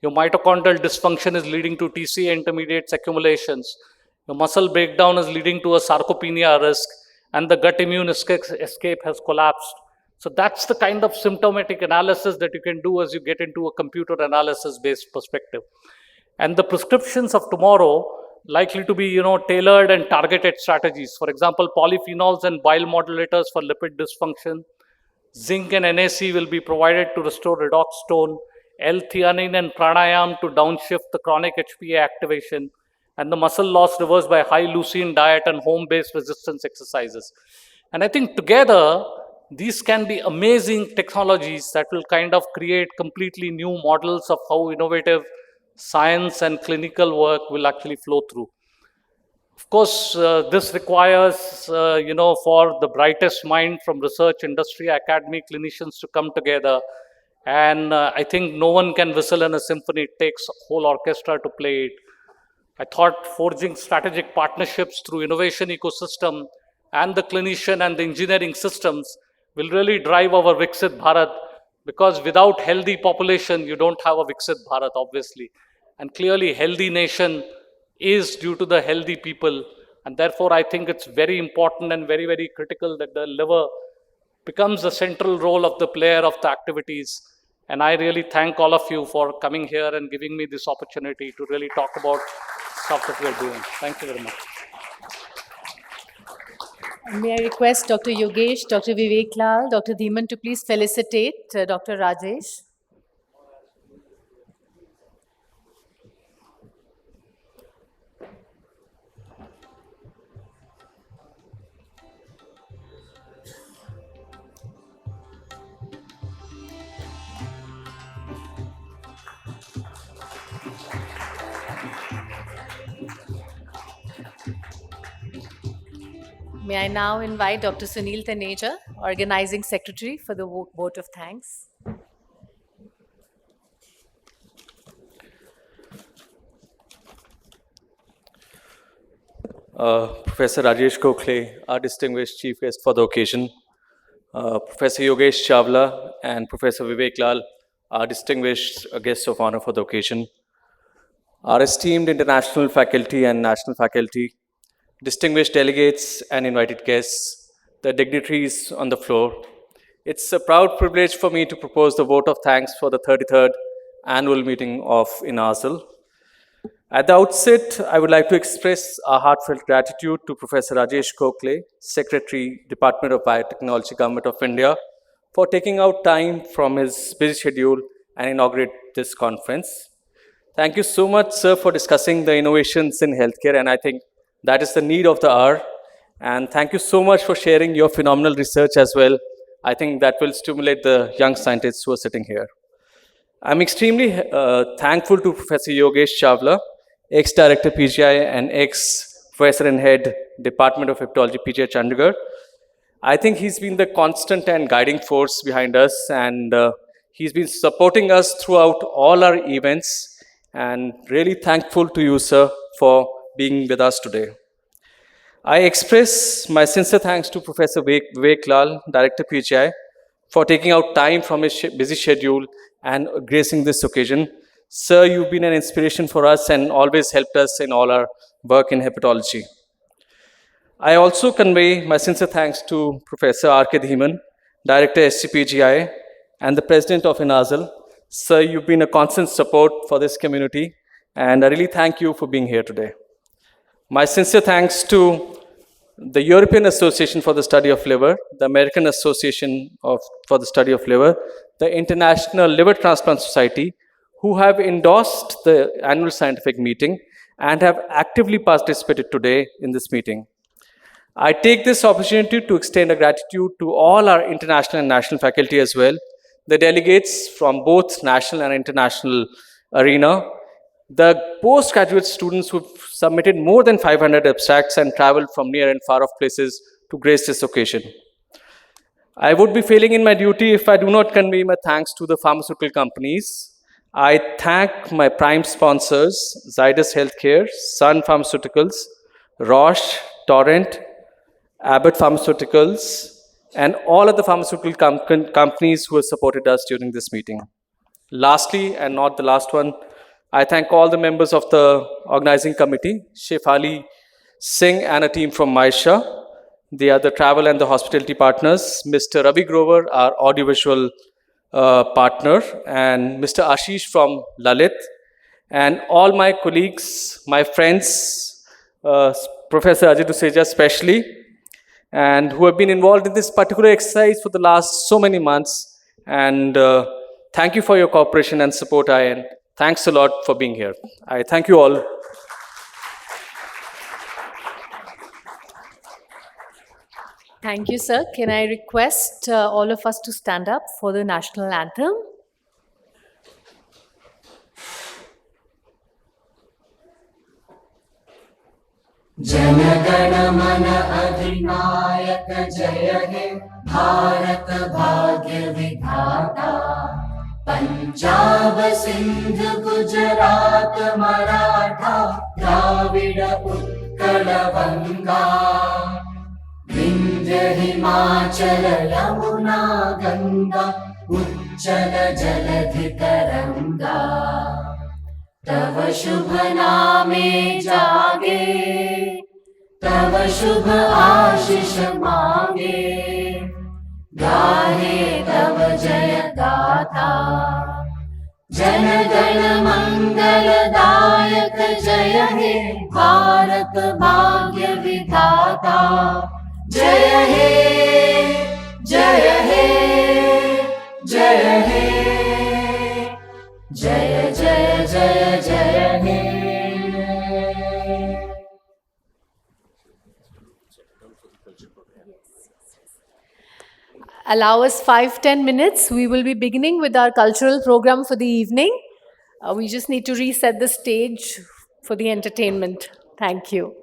Your mitochondrial dysfunction is leading to TCA intermediates accumulations. Your muscle breakdown is leading to a sarcopenia risk, and the gut immune escape has collapsed. So that's the kind of symptomatic analysis that you can do as you get into a computer analysis-based perspective. And the prescriptions of tomorrow likely to be, tailored and targeted strategies. For example, polyphenols and bile modulators for lipid dysfunction. Zinc and NAC will be provided to restore redox tone. L-theanine and pranayam to downshift the chronic HPA activation. And the muscle loss reversed by high leucine diet and home-based resistance exercises. And I think together, these can be amazing technologies that will kind of create completely new models of how innovative science and clinical work will actually flow through. Of course, this requires, for the brightest mind from research, industry, academy, clinicians to come together. And I think no one can whistle in a symphony. It takes a whole orchestra to play it. I thought forging strategic partnerships through innovation ecosystem and the clinician and the engineering systems will really drive our Viksit Bharat, because without healthy population, you don't have a Viksit Bharat, obviously. And clearly, healthy nation is due to the healthy people. And therefore, I think it's very important and very, very critical that the liver becomes the central role of the player of the activities. And I really thank all of you for coming here and giving me this opportunity to really talk about stuff that we're doing. Thank you very much. May I request Dr. Yogesh, Dr. Vivek Lal, Dr. Dhiman to please felicitate Dr. Rajesh. May I now invite Dr. Sunil Taneja, Organizing Secretary, for the vote of thanks. Professor Rajesh Gokhale, our distinguished chief guest for the occasion, Professor Yogesh Chawla and Professor Vivek Lal, our distinguished guests of honor for the occasion, our esteemed international faculty and national faculty, distinguished delegates and invited guests, the dignitaries on the floor. It's a proud privilege for me to propose the vote of thanks for the 33rd annual meeting of INASL. At the outset, I would like to express our heartfelt gratitude to Professor Rajesh Gokhale, Secretary, Department of Biotechnology, Government of India, for taking out time from his busy schedule and inaugurate this conference. Thank you so much, sir, for discussing the innovations in healthcare, and I think that is the need of the hour. And thank you so much for sharing your phenomenal research as well. I think that will stimulate the young scientists who are sitting here. I'm extremely thankful to Professor Yogesh Chawla, ex-Director PGI and ex-Professor and Head, Department of Hepatology, PGI Chandigarh, I think he's been the constant and guiding force behind us, and he's been supporting us throughout all our events. And really thankful to you, sir, for being with us today. I express my sincere thanks to Professor Vivek Lal, Director PGI, for taking out time from his busy schedule and gracing this occasion. Sir, you've been an inspiration for us and always helped us in all our work in hepatology. I also convey my sincere thanks to Professor R.K. Dhiman, Director SCPGI, and the President of INASL. Sir, you've been a constant support for this community, and I really thank you for being here today. My sincere thanks to the European Association for the Study of Liver, the American Association for the Study of Liver, the International Liver Transplant Society, who have endorsed the annual scientific meeting and have actively participated today in this meeting. I take this opportunity to extend a gratitude to all our international and national faculty as well, the delegates from both national and international arena, the postgraduate students who've submitted more than 500 abstracts and traveled from near and far off places to grace this occasion. I would be failing in my duty if I do not convey my thanks to the pharmaceutical companies. I thank my prime sponsors, Zydus Healthcare, Sun Pharmaceuticals, Roche, Torrent, Abbott Pharmaceuticals, and all of the pharmaceutical companies who have supported us during this meeting. Lastly, and not the last one, I thank all the members of the organizing committee, Shefali Singh and a team from Maisha. They are the travel and the hospitality partners, Mr. Ravi Grover, our audiovisual partner, and Mr. Ashish from Lalit, and all my colleagues, my friends, Professor Ajay Duseja especially, and who have been involved in this particular exercise for the last so many months. And thank you for your cooperation and support, and thanks a lot for being here. I thank you all. Thank you, sir. Can I request all of us to stand up for the national anthem? जनगण मन अधिनायक जय हे भारत भाग्य विधाता पंजाब सिंध गुजरात मराठा द्राविड उत्कल गंगा विंध्य हिमाचल यमुना गंगा उच्चल जलधि तरंगा तव शुभ नामे जागे तव शुभ आशीष मांगे गाहे तव जय गाथा जन गण मंगलदायक जय हे भारत भाग्य विधाता जय हे जय हे जय हे जय जय जय जय हे Allow us 5-10 minutes. We will be beginning with our cultural program for the evening. We just need to reset the stage for the entertainment. Thank you.